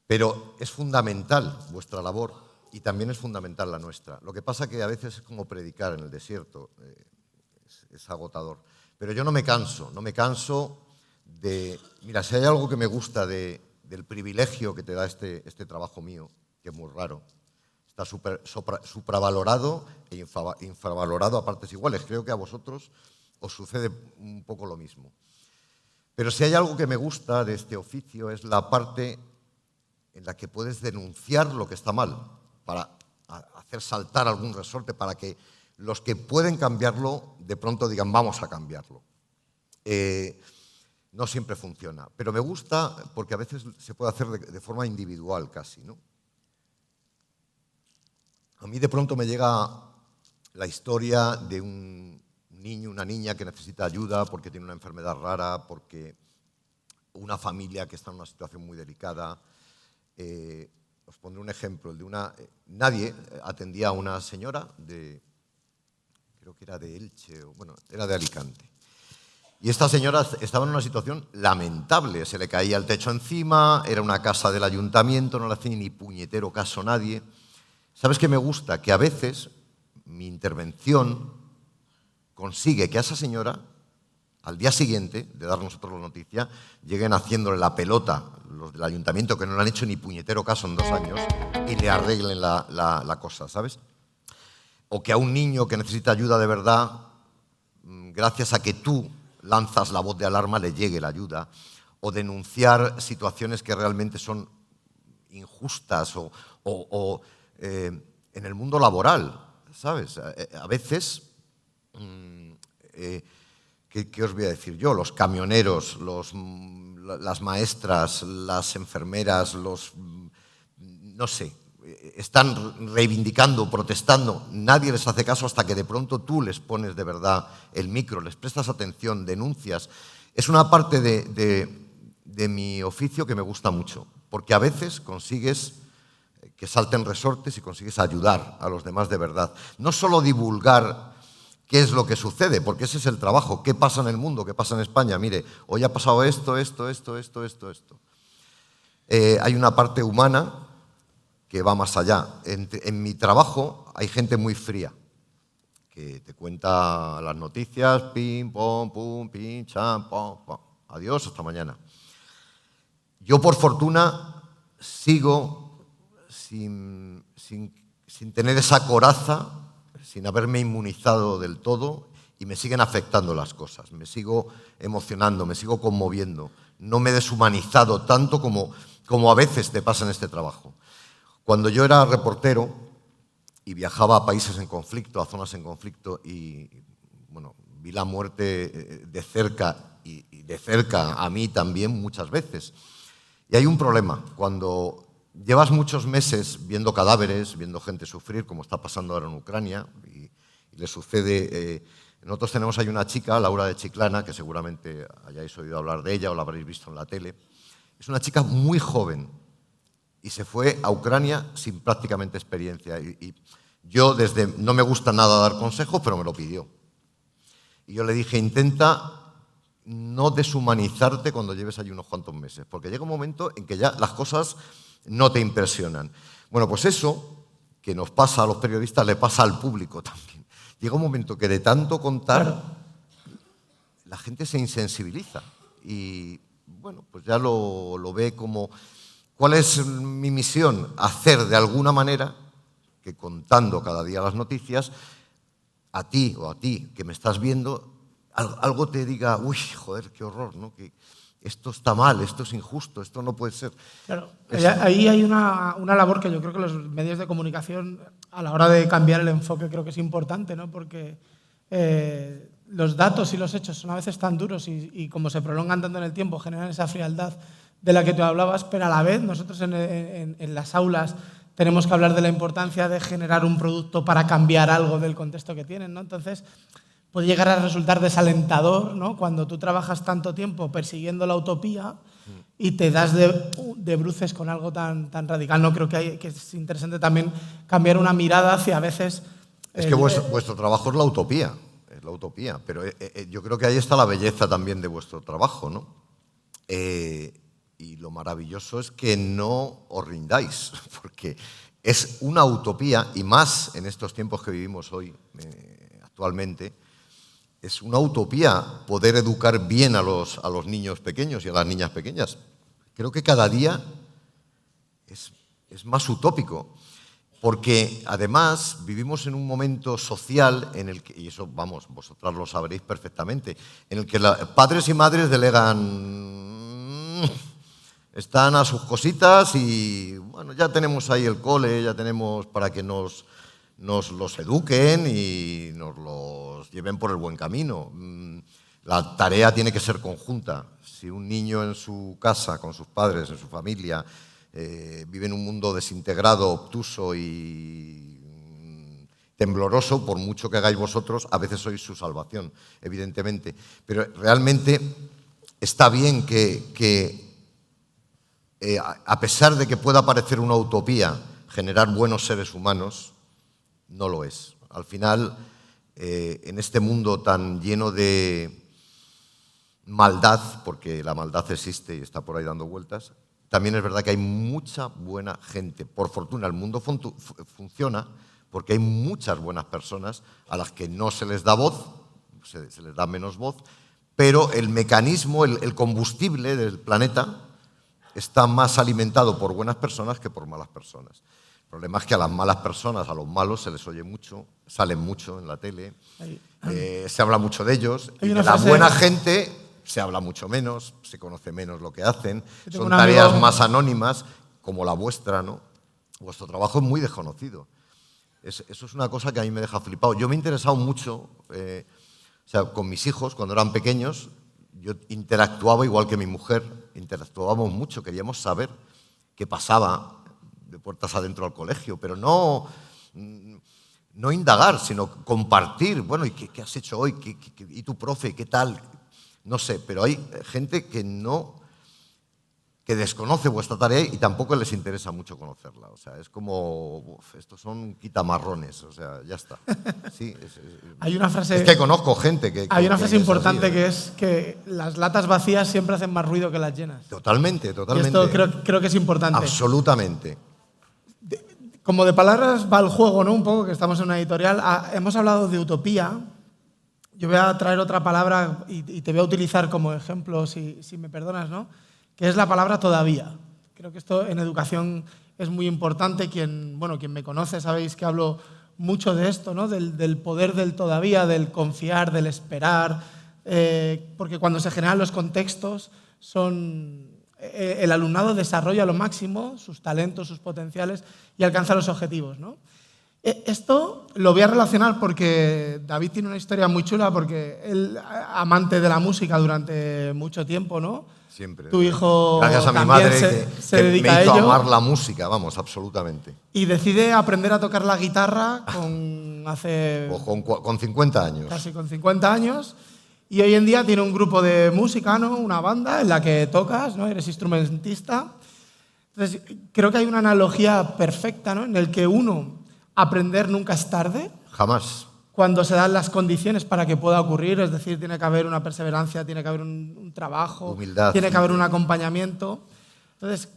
pero es fundamental vuestra labor y también es fundamental la nuestra. Lo que pasa que a veces es como predicar en el desierto, es agotador. Pero yo no me canso de... Mira, si hay algo que me gusta del privilegio que te da este trabajo mío, que es muy raro, está supravalorado e infravalorado a partes iguales. Creo que a vosotros os sucede un poco lo mismo. Pero si hay algo que me gusta de este oficio es la parte en la que puedes denunciar lo que está mal, para hacer saltar algún resorte, para que los que pueden cambiarlo de pronto digan vamos a cambiarlo. No siempre funciona, pero me gusta porque a veces se puede hacer de forma individual casi, ¿no? A mí de pronto me llega la historia de un niño, una niña que necesita ayuda porque tiene una enfermedad rara, porque una familia que está en una situación muy delicada. Os pondré un ejemplo, el de nadie atendía a una señora creo que era de Elche, bueno, era de Alicante. Y esta señora estaba en una situación lamentable, se le caía el techo encima, era una casa del ayuntamiento, no le hacía ni puñetero caso a nadie. ¿Sabes qué me gusta? Que a veces mi intervención consigue que a esa señora, al día siguiente de dar nosotros la noticia, lleguen haciéndole la pelota los del ayuntamiento que no le han hecho ni puñetero caso en 2 años y le arreglen la cosa, ¿sabes? O que a un niño que necesita ayuda de verdad, gracias a que tú lanzas la voz de alarma, le llegue la ayuda. O denunciar situaciones que realmente son injustas o en el mundo laboral, ¿sabes? A veces, ¿qué os voy a decir yo? Los camioneros, las maestras, las enfermeras, no sé, están reivindicando, protestando, nadie les hace caso hasta que de pronto tú les pones de verdad el micro, les prestas atención, denuncias. Es una parte de mi oficio que me gusta mucho, porque a veces consigues que salten resortes y consigues ayudar a los demás de verdad. No solo divulgar qué es lo que sucede, porque ese es el trabajo, qué pasa en el mundo, qué pasa en España. Mire, hoy ha pasado esto. Hay una parte humana que va más allá. En mi trabajo hay gente muy fría, que te cuenta las noticias, pim, pom, pum, pim, cham, pom, pom. Adiós, hasta mañana. Yo, por fortuna, sigo sin tener esa coraza, sin haberme inmunizado del todo, y me siguen afectando las cosas. Me sigo emocionando, me sigo conmoviendo. No me he deshumanizado tanto como a veces te pasa en este trabajo. Cuando yo era reportero y viajaba a países en conflicto, a zonas en conflicto, y bueno, vi la muerte de cerca y de cerca a mí también muchas veces. Y hay un problema. Cuando llevas muchos meses viendo cadáveres, viendo gente sufrir, como está pasando ahora en Ucrania, y le sucede... nosotros tenemos ahí una chica, Laura de Chiclana, que seguramente hayáis oído hablar de ella o la habréis visto en la tele. Es una chica muy joven y se fue a Ucrania sin prácticamente experiencia. Y yo no me gusta nada dar consejos, pero me lo pidió. Y yo le dije, intenta no deshumanizarte cuando lleves allí unos cuantos meses, porque llega un momento en que ya las cosas no te impresionan. Bueno, pues eso que nos pasa a los periodistas le pasa al público también. Llega un momento que de tanto contar, la gente se insensibiliza y, bueno, pues ya lo ve como... ¿Cuál es mi misión? Hacer de alguna manera que contando cada día las noticias, a ti que me estás viendo, algo te diga, uy, joder, qué horror, ¿no? Que esto está mal, esto es injusto, esto no puede ser. Claro, ahí hay una labor que yo creo que los medios de comunicación, a la hora de cambiar el enfoque, creo que es importante, ¿no? Porque los datos y los hechos son a veces tan duros y como se prolongan tanto en el tiempo, generan esa frialdad de la que tú hablabas, pero a la vez nosotros en las aulas tenemos que hablar de la importancia de generar un producto para cambiar algo del contexto que tienen, ¿no? Entonces, puede llegar a resultar desalentador, ¿no? Cuando tú trabajas tanto tiempo persiguiendo la utopía y te das de bruces con algo tan radical. No creo que es interesante también cambiar una mirada hacia a veces... Es que vuestro trabajo es la utopía, pero yo creo que ahí está la belleza también de vuestro trabajo, ¿no? Y lo maravilloso es que no os rindáis, porque es una utopía, y más en estos tiempos que vivimos hoy, actualmente, es una utopía poder educar bien a los niños pequeños y a las niñas pequeñas. Creo que cada día es más utópico, porque además vivimos en un momento social en el que, y eso, vamos, vosotras lo sabréis perfectamente, en el que padres y madres delegan, están a sus cositas y, bueno, ya tenemos ahí el cole, ya tenemos para que nos los eduquen y nos los lleven por el buen camino. La tarea tiene que ser conjunta. Si un niño en su casa, con sus padres, en su familia, vive en un mundo desintegrado, obtuso y tembloroso, por mucho que hagáis vosotros, a veces sois su salvación, evidentemente. Pero realmente está bien que a pesar de que pueda parecer una utopía generar buenos seres humanos, no lo es. Al final, en este mundo tan lleno de maldad, porque la maldad existe y está por ahí dando vueltas, también es verdad que hay mucha buena gente. Por fortuna, el mundo funciona porque hay muchas buenas personas a las que no se les da voz, se les da menos voz, pero el mecanismo, el combustible del planeta está más alimentado por buenas personas que por malas personas. El problema es que a las malas personas, a los malos, se les oye mucho, salen mucho en la tele, se habla mucho de ellos, y de la buena gente se habla mucho menos, se conoce menos lo que hacen, son tareas más anónimas, como la vuestra, ¿no? Vuestro trabajo es muy desconocido. Eso es una cosa que a mí me deja flipado. Yo me he interesado mucho, con mis hijos, cuando eran pequeños, yo interactuaba igual que mi mujer, interactuábamos mucho, queríamos saber qué pasaba de puertas adentro al colegio, pero no indagar, sino compartir. Bueno, ¿y qué has hecho hoy? ¿Y tu profe? ¿Qué tal? No sé, pero hay gente que desconoce vuestra tarea y tampoco les interesa mucho conocerla. O sea, es como, estos son quitamarrones, o sea, ya está. Sí, hay una frase, es que conozco gente que... Hay una frase importante así, que es que las latas vacías siempre hacen más ruido que las llenas. Totalmente. Y esto creo que es importante. Absolutamente. Como de palabras va el juego, ¿no? Un poco, que estamos en una editorial. Hemos hablado de utopía. Yo voy a traer otra palabra y te voy a utilizar como ejemplo, si me perdonas, ¿no? Que es la palabra todavía. Creo que esto en educación es muy importante. Quien me conoce sabéis que hablo mucho de esto, ¿no? Del poder del todavía, del confiar, del esperar, porque cuando se generan los contextos el alumnado desarrolla lo máximo sus talentos, sus potenciales y alcanza los objetivos, ¿no? Esto lo voy a relacionar porque David tiene una historia muy chula, porque él, amante de la música durante mucho tiempo, ¿no? Siempre. Tu hijo gracias a mi madre que dedica me hizo a ello, amar la música, vamos, absolutamente. Y decide aprender a tocar la guitarra con 50 años. Casi con 50 años. Y hoy en día tiene un grupo de música, ¿no? Una banda en la que tocas, ¿no? Eres instrumentista. Entonces, creo que hay una analogía perfecta, ¿no? En el que aprender nunca es tarde. Jamás. Cuando se dan las condiciones para que pueda ocurrir, es decir, tiene que haber una perseverancia, tiene que haber un trabajo, humildad, tiene que haber un acompañamiento. Entonces,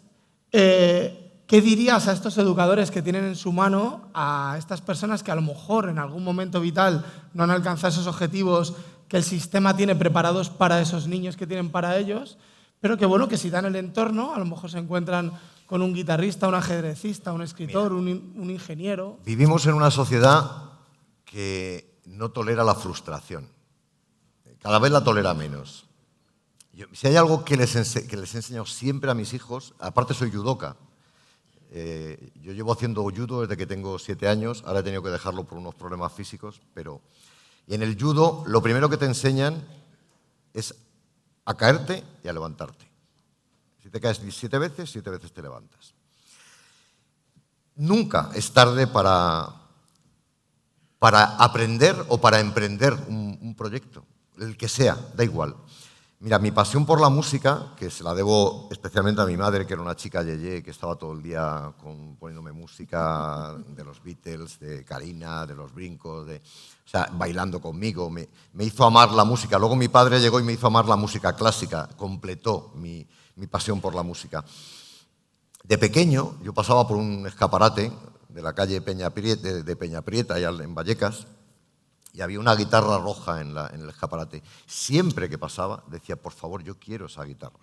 ¿qué dirías a estos educadores que tienen en su mano a estas personas que a lo mejor en algún momento vital no han alcanzado esos objetivos que el sistema tiene preparados para esos niños que tienen para ellos, pero que si dan el entorno, a lo mejor se encuentran con un guitarrista, un ajedrecista, un escritor, un ingeniero? Vivimos en una sociedad que no tolera la frustración. Cada vez la tolera menos. Si hay algo que les he enseñado siempre a mis hijos, aparte soy judoka. Yo llevo haciendo judo desde que tengo 7 años, ahora he tenido que dejarlo por unos problemas físicos, y en el judo lo primero que te enseñan es a caerte y a levantarte. Si te caes 7 veces, 7 veces te levantas. nunca es tarde para aprender o para emprender un proyecto, el que sea, da igual. Mira, mi pasión por la música, que se la debo especialmente a mi madre, que era una chica yeye, que estaba todo el día poniéndome música de los Beatles, de Karina, de los Brincos, o sea, bailando conmigo, me hizo amar la música. Luego mi padre llegó y me hizo amar la música clásica, completó mi pasión por la música. De pequeño, yo pasaba por un escaparate de la calle de Peñaprieta, allá en Vallecas, y había una guitarra roja en el escaparate. Siempre que pasaba, decía, por favor, yo quiero esa guitarra.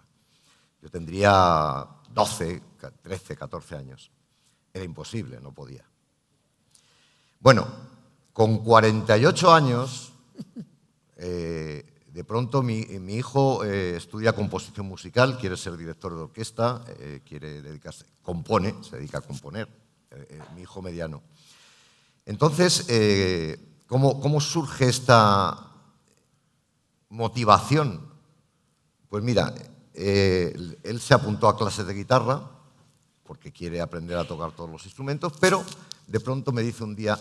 Yo tendría 12, 13, 14 años. Era imposible, no podía. Bueno, con 48 años, de pronto mi hijo estudia composición musical, quiere ser director de orquesta, quiere dedicarse, se dedica a componer, mi hijo mediano. Entonces, ¿cómo surge esta motivación? Pues mira, él se apuntó a clases de guitarra porque quiere aprender a tocar todos los instrumentos, pero de pronto me dice un día,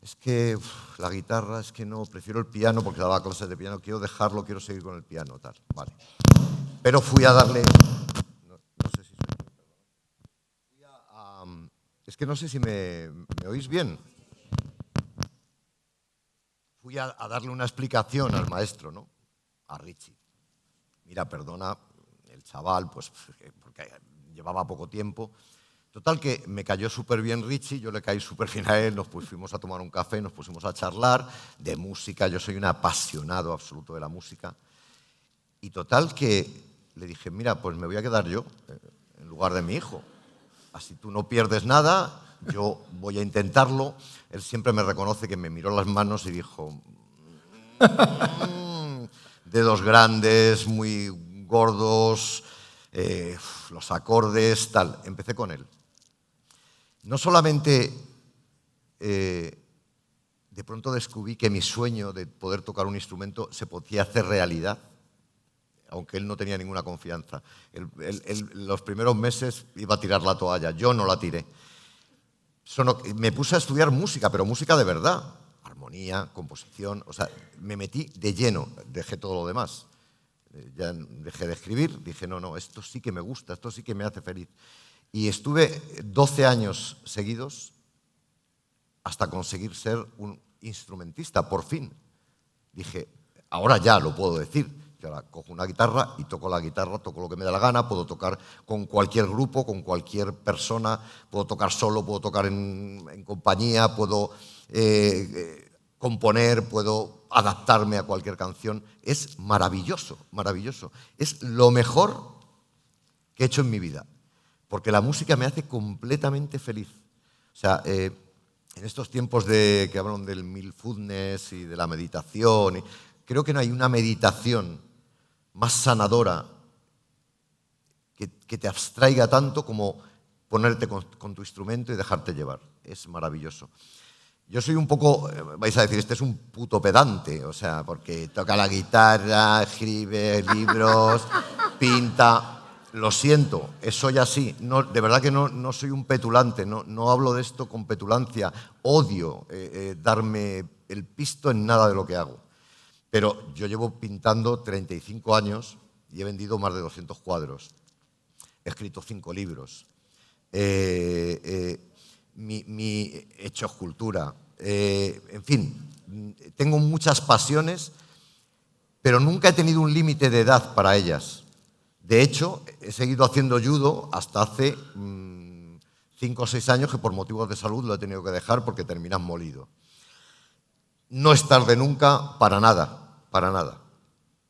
es que la guitarra, es que no, prefiero el piano porque daba clases de piano, quiero dejarlo, quiero seguir con el piano, tal. Vale. Pero fui a darle... No sé si es que no sé si me oís bien. Fui a darle una explicación al maestro, ¿no? A Richie. Mira, perdona, el chaval, pues porque llevaba poco tiempo. Total que me cayó súper bien Richie, yo le caí súper bien a él, nos fuimos a tomar un café, nos pusimos a charlar de música, yo soy un apasionado absoluto de la música. Y total que le dije, mira, pues me voy a quedar yo en lugar de mi hijo. Así tú no pierdes nada, yo voy a intentarlo. Él siempre me reconoce que me miró las manos y dijo, dedos grandes, muy gordos, los acordes, tal. Empecé con él. No solamente de pronto descubrí que mi sueño de poder tocar un instrumento se podía hacer realidad, aunque él no tenía ninguna confianza. Los primeros meses iba a tirar la toalla, yo no la tiré. Me puse a estudiar música, pero música de verdad. Armonía, composición, o sea, me metí de lleno, dejé todo lo demás. Ya dejé de escribir, dije, no, esto sí que me gusta, esto sí que me hace feliz. Y estuve 12 años seguidos hasta conseguir ser un instrumentista, por fin. Dije, ahora ya lo puedo decir. Yo ahora cojo una guitarra y toco la guitarra, toco lo que me da la gana, puedo tocar con cualquier grupo, con cualquier persona, puedo tocar solo, puedo tocar en compañía, puedo componer, puedo adaptarme a cualquier canción. Es maravilloso, maravilloso. Es lo mejor que he hecho en mi vida, porque la música me hace completamente feliz. O sea, en estos tiempos que hablan del mindfulness y de la meditación, creo que no hay una meditación más sanadora que te abstraiga tanto como ponerte con tu instrumento y dejarte llevar. Es maravilloso. Yo soy un poco, vais a decir, este es un puto pedante, o sea, porque toca la guitarra, escribe libros, pinta. Lo siento, soy así. No, de verdad que no soy un petulante, no hablo de esto con petulancia. Odio darme el pisto en nada de lo que hago. Pero yo llevo pintando 35 años y he vendido más de 200 cuadros. He escrito 5 libros. He hecho escultura. En fin, tengo muchas pasiones, pero nunca he tenido un límite de edad para ellas. De hecho, he seguido haciendo judo hasta hace 5 o 6 años que por motivos de salud lo he tenido que dejar porque terminas molido. No es tarde nunca, para nada, para nada.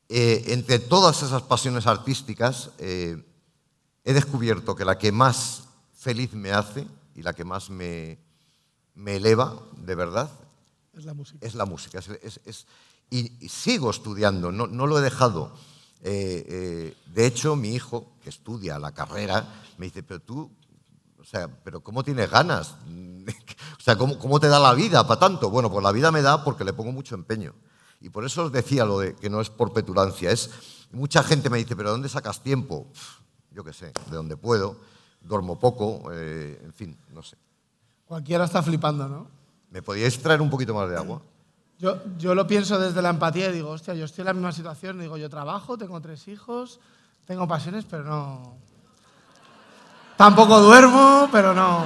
Entre todas esas pasiones artísticas, he descubierto que la que más feliz me hace y la que más me eleva, de verdad, es la música. Es la música. Y sigo estudiando, no lo he dejado. De hecho, mi hijo, que estudia la carrera, me dice, pero tú, o sea, ¿pero cómo tienes ganas? O sea, ¿cómo te da la vida para tanto? Bueno, pues la vida me da porque le pongo mucho empeño. Y por eso os decía lo de que no es por petulancia. Mucha gente me dice, ¿pero de dónde sacas tiempo? Yo qué sé, de donde puedo, duermo poco, en fin, no sé. Cualquiera está flipando, ¿no? ¿Me podíais traer un poquito más de agua? Yo lo pienso desde la empatía y digo, hostia, yo estoy en la misma situación. Digo, yo trabajo, tengo 3 hijos, tengo pasiones, pero no... Tampoco duermo, pero no...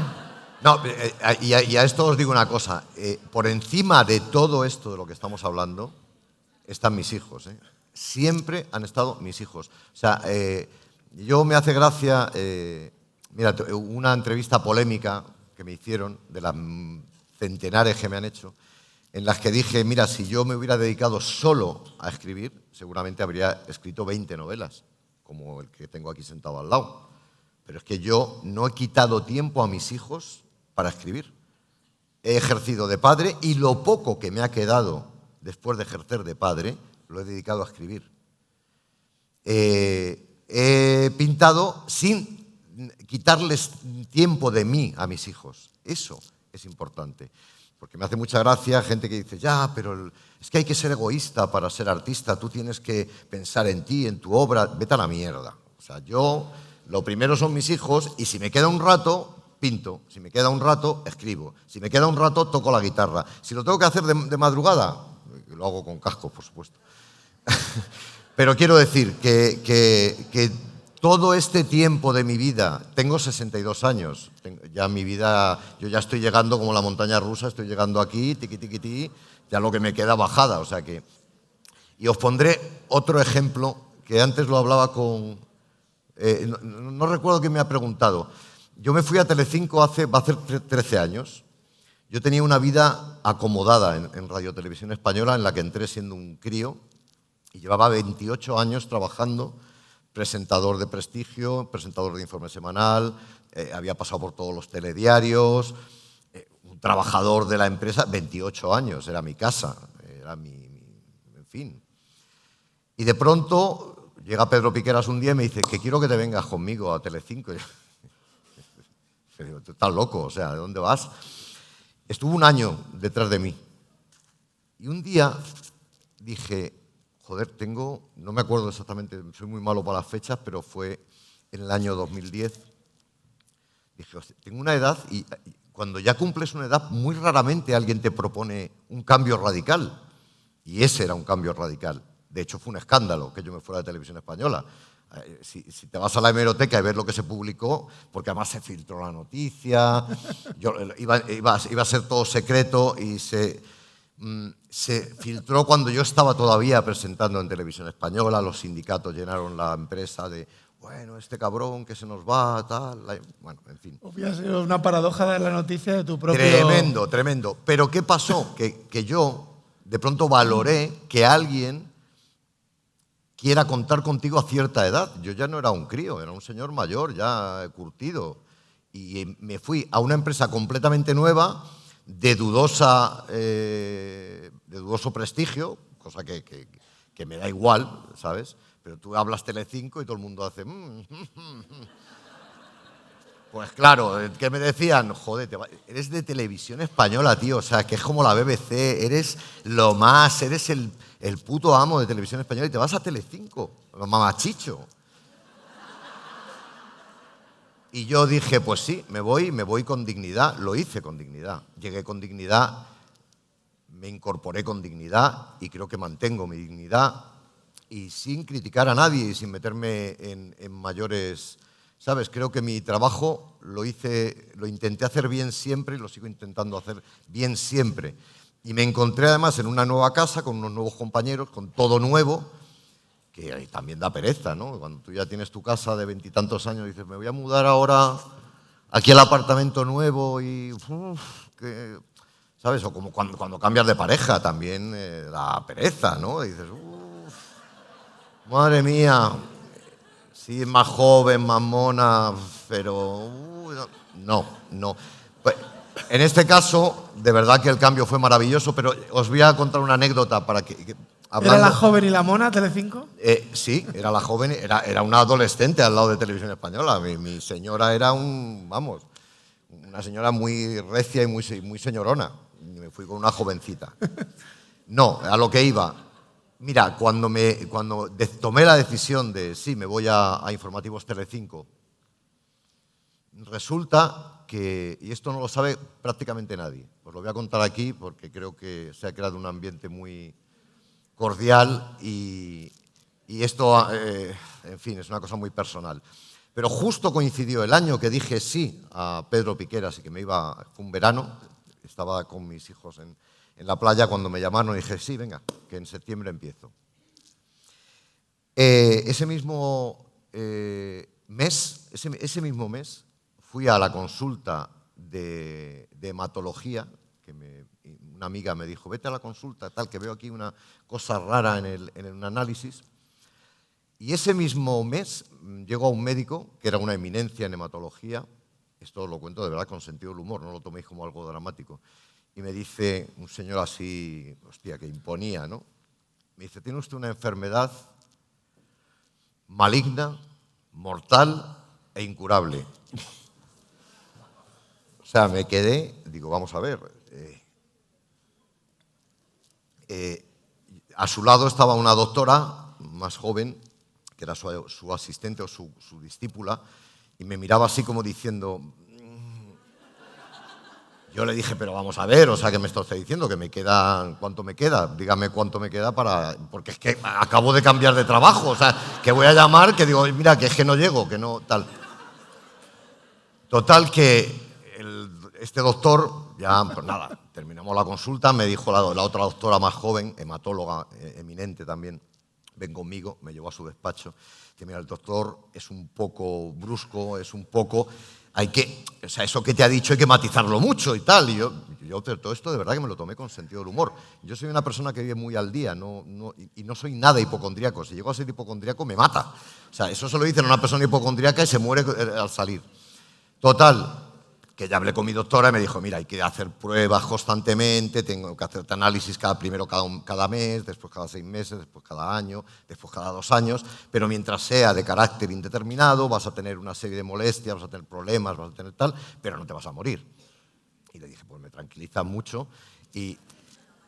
No, y a esto os digo una cosa. Por encima de todo esto de lo que estamos hablando, están mis hijos. Siempre han estado mis hijos. O sea, yo me hace gracia... mira, una entrevista polémica que me hicieron, de las centenares que me han hecho, en las que dije, mira, si yo me hubiera dedicado solo a escribir, seguramente habría escrito 20 novelas, como el que tengo aquí sentado al lado. Pero es que yo no he quitado tiempo a mis hijos para escribir. He ejercido de padre y lo poco que me ha quedado después de ejercer de padre, lo he dedicado a escribir. He pintado sin quitarles tiempo de mí a mis hijos. Eso es importante. Porque me hace mucha gracia gente que dice, ya, pero es que hay que ser egoísta para ser artista, tú tienes que pensar en ti, en tu obra, vete a la mierda. O sea, yo, lo primero son mis hijos y si me queda un rato, pinto. Si me queda un rato, escribo. Si me queda un rato, toco la guitarra. Si lo tengo que hacer de madrugada, lo hago con cascos, por supuesto. Pero quiero decir que todo este tiempo de mi vida, tengo 62 años, ya mi vida, yo ya estoy llegando como la montaña rusa, estoy llegando aquí, tiqui, tiqui, tiqui, ya lo que me queda bajada, o sea que... Y os pondré otro ejemplo, que antes lo hablaba con... no recuerdo quién me ha preguntado. Yo me fui a Telecinco va a hacer 13 años. Yo tenía una vida acomodada en Radio Televisión Española, en la que entré siendo un crío, y llevaba 28 años trabajando, presentador de prestigio, presentador de informe semanal, había pasado por todos los telediarios, un trabajador de la empresa, 28 años, era mi casa, era en fin. Y de pronto llega Pedro Piqueras un día y me dice que quiero que te vengas conmigo a Telecinco. Y yo digo, tú estás loco, o sea, ¿de dónde vas? Estuvo un año detrás de mí. Y un día dije... Joder, no me acuerdo exactamente, soy muy malo para las fechas, pero fue en el año 2010. Dije, hostia, tengo una edad y cuando ya cumples una edad, muy raramente alguien te propone un cambio radical. Y ese era un cambio radical. De hecho, fue un escándalo que yo me fuera de Televisión Española. Si te vas a la hemeroteca y ves lo que se publicó, porque además se filtró la noticia, iba a ser todo secreto y se filtró cuando yo estaba todavía presentando en Televisión Española, los sindicatos llenaron la empresa de, bueno, este cabrón que se nos va, tal, bueno, en fin. Hubiera sido una paradoja de la noticia de tu propio... Tremendo, tremendo. Pero ¿qué pasó? Que yo de pronto valoré que alguien quiera contar contigo a cierta edad. Yo ya no era un crío, era un señor mayor, ya curtido. Y me fui a una empresa completamente nueva, de dudoso prestigio, cosa que me da igual, ¿sabes? Pero tú hablas Telecinco y todo el mundo hace... Pues claro, ¿qué me decían? Joder, eres de Televisión Española, tío, o sea, que es como la BBC, eres lo más, eres el puto amo de Televisión Española y te vas a Telecinco, mamachicho. Y yo dije, pues sí, me voy con dignidad. Lo hice con dignidad. Llegué con dignidad, me incorporé con dignidad y creo que mantengo mi dignidad y sin criticar a nadie y sin meterme en mayores... ¿Sabes? Creo que mi trabajo lo intenté hacer bien siempre y lo sigo intentando hacer bien siempre. Y me encontré además en una nueva casa con unos nuevos compañeros, con todo nuevo, que también da pereza, ¿no? Cuando tú ya tienes tu casa de 20 y tantos años y dices, me voy a mudar ahora aquí al apartamento nuevo y... ¿sabes? O como cuando cambias de pareja también da pereza, ¿no? Y dices, madre mía, sí, es más joven, más mona, pero... no. Pues, en este caso, de verdad que el cambio fue maravilloso, pero os voy a contar una anécdota para que ¿Era la joven y la mona, Telecinco? Sí, era la joven, era una adolescente al lado de Televisión Española. Mi señora era una señora muy recia y muy señorona. Me fui con una jovencita. No, a lo que iba. Mira, cuando tomé la decisión de, sí, me voy a Informativos Telecinco, resulta que, y esto no lo sabe prácticamente nadie, os lo voy a contar aquí porque creo que se ha creado un ambiente muy cordial y esto, en fin, es una cosa muy personal. Pero justo coincidió el año que dije sí a Pedro Piqueras y que me iba, fue un verano, estaba con mis hijos en la playa cuando me llamaron y dije, sí, venga, que en septiembre empiezo. Ese mismo mes fui a la consulta de hematología, que una amiga me dijo, vete a la consulta, tal, que veo aquí una cosa rara en un análisis. Y ese mismo mes llegó a un médico, que era una eminencia en hematología, esto lo cuento de verdad con sentido del humor, no lo toméis como algo dramático, y me dice, un señor así, hostia, que imponía, ¿no? Me dice, tiene usted una enfermedad maligna, mortal e incurable. O sea, me quedé, digo, vamos a ver. A su lado estaba una doctora más joven, que era su asistente o su discípula, y me miraba así como diciendo... Yo le dije, pero vamos a ver, o sea, ¿qué me está usted diciendo? ¿Que me queda, cuánto me queda? Dígame cuánto me queda porque es que acabo de cambiar de trabajo, o sea, que voy a llamar, que digo, mira, que es que no llego, que no, tal. Total, que este doctor, ya, pues nada, terminamos la consulta, me dijo la otra doctora más joven, hematóloga, eminente también, ven conmigo, me llevó a su despacho, que mira, el doctor es un poco brusco, es un poco... o sea, eso que te ha dicho hay que matizarlo mucho y tal. Y yo pero todo esto de verdad que me lo tomé con sentido del humor. Yo soy una persona que vive muy al día y no soy nada hipocondríaco. Si llego a ser hipocondríaco, me mata. O sea, eso se lo dicen a una persona hipocondríaca y se muere al salir. Total, que ya hablé con mi doctora y me dijo, mira, hay que hacer pruebas constantemente, tengo que hacerte análisis primero cada mes, después cada 6 meses, después cada año, después cada 2 años, pero mientras sea de carácter indeterminado vas a tener una serie de molestias, vas a tener problemas, vas a tener tal, pero no te vas a morir. Y le dije, pues me tranquiliza mucho. ¿Y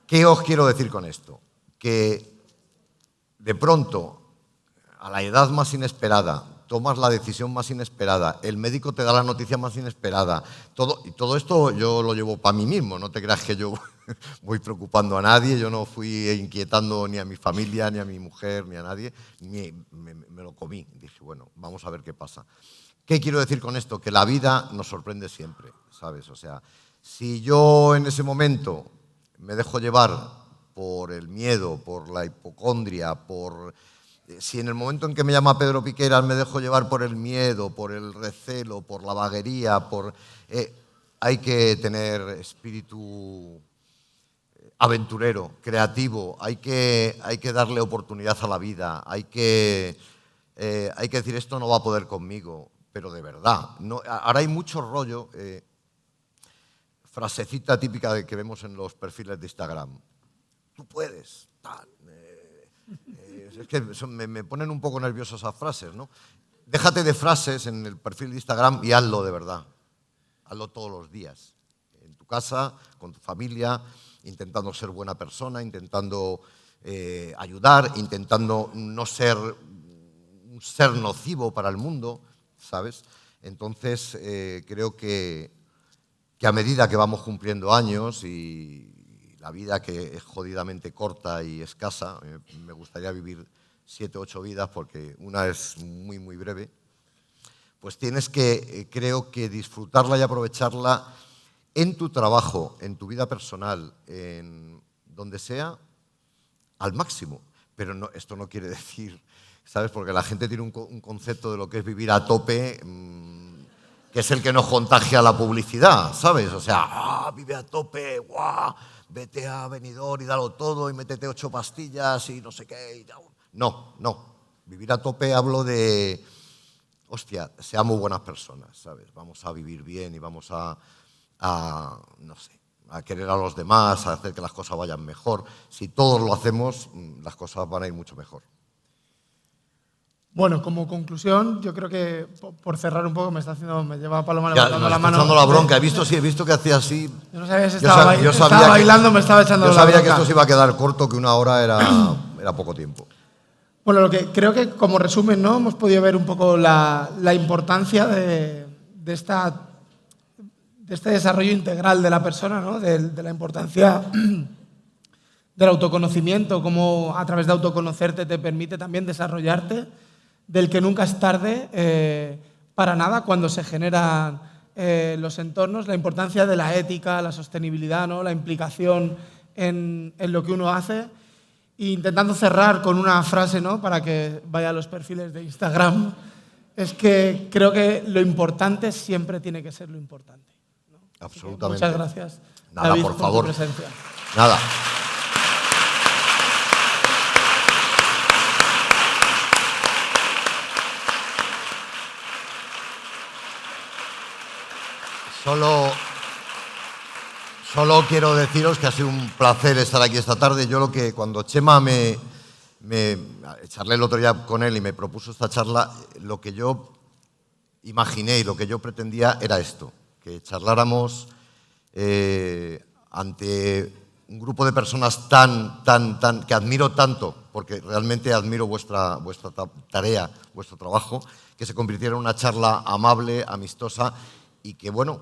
qué os quiero decir con esto? Que de pronto, a la edad más inesperada, tomas la decisión más inesperada, el médico te da la noticia más inesperada. Y todo esto yo lo llevo para mí mismo, no te creas que yo voy preocupando a nadie, yo no fui inquietando ni a mi familia, ni a mi mujer, ni a nadie, me lo comí. Dije, bueno, vamos a ver qué pasa. ¿Qué quiero decir con esto? Que la vida nos sorprende siempre, ¿sabes? O sea, si yo en ese momento me dejo llevar por el miedo, por la hipocondria, si en el momento en que me llama Pedro Piqueras me dejo llevar por el miedo, por el recelo, por la vaguería, hay que tener espíritu aventurero, creativo, hay que darle oportunidad a la vida, hay que decir esto no va a poder conmigo, pero de verdad. No, ahora hay mucho rollo, frasecita típica que vemos en los perfiles de Instagram. Tú puedes, tal. Es que me ponen un poco nervioso esas frases, ¿no? Déjate de frases en el perfil de Instagram y hazlo de verdad. Hazlo todos los días. En tu casa, con tu familia, intentando ser buena persona, intentando ayudar, intentando no ser un ser nocivo para el mundo, ¿sabes? Entonces, creo que a medida que vamos cumpliendo años y la vida que es jodidamente corta y escasa, me gustaría vivir 7 o 8 vidas porque una es muy, muy breve, pues tienes que, creo que disfrutarla y aprovecharla en tu trabajo, en tu vida personal, en donde sea, al máximo. Pero esto no quiere decir, ¿sabes? Porque la gente tiene un concepto de lo que es vivir a tope, que es el que nos contagia la publicidad, ¿sabes? O sea, vive a tope, ¡guau! Vete a Benidorm y dalo todo y métete 8 pastillas y no sé qué. No. Vivir a tope hablo de, hostia, seamos buenas personas, ¿sabes? Vamos a vivir bien y vamos a querer a los demás, a hacer que las cosas vayan mejor. Si todos lo hacemos, las cosas van a ir mucho mejor. Bueno, como conclusión, yo creo que, por cerrar un poco, me lleva Paloma levantando la mano. Echando la bronca, he visto que hacía así. Yo no sabía si estaba bailando, me estaba echando la bronca. Yo sabía que esto se iba a quedar corto, que 1 hora era poco tiempo. Bueno, lo que creo que como resumen, ¿no? Hemos podido ver un poco la importancia de esta este desarrollo integral de la persona, ¿no? De la importancia del autoconocimiento, cómo a través de autoconocerte te permite también desarrollarte, del que nunca es tarde para nada cuando se generan los entornos, la importancia de la ética, la sostenibilidad, ¿no? La implicación en lo que uno hace. E intentando cerrar con una frase, ¿no? Para que vaya a los perfiles de Instagram, es que creo que lo importante siempre tiene que ser lo importante, ¿no? Absolutamente. Muchas gracias, Nada, David, por favor. tu presencia. Nada. Solo quiero deciros que ha sido un placer estar aquí esta tarde. Cuando Chema me charlé el otro día con él y me propuso esta charla, lo que yo imaginé y lo que yo pretendía era esto, que charláramos ante un grupo de personas que admiro tanto, porque realmente admiro vuestra tarea, vuestro trabajo, que se convirtiera en una charla amable, amistosa y que, bueno,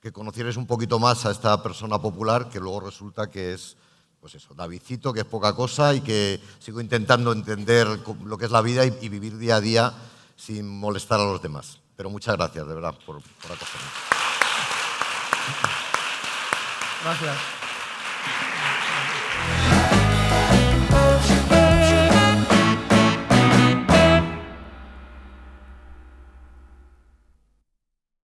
que conocierais un poquito más a esta persona popular que luego resulta que es, pues eso, Davidcito, que es poca cosa y que sigo intentando entender lo que es la vida y vivir día a día sin molestar a los demás. Pero muchas gracias, de verdad, por acogerme. Gracias.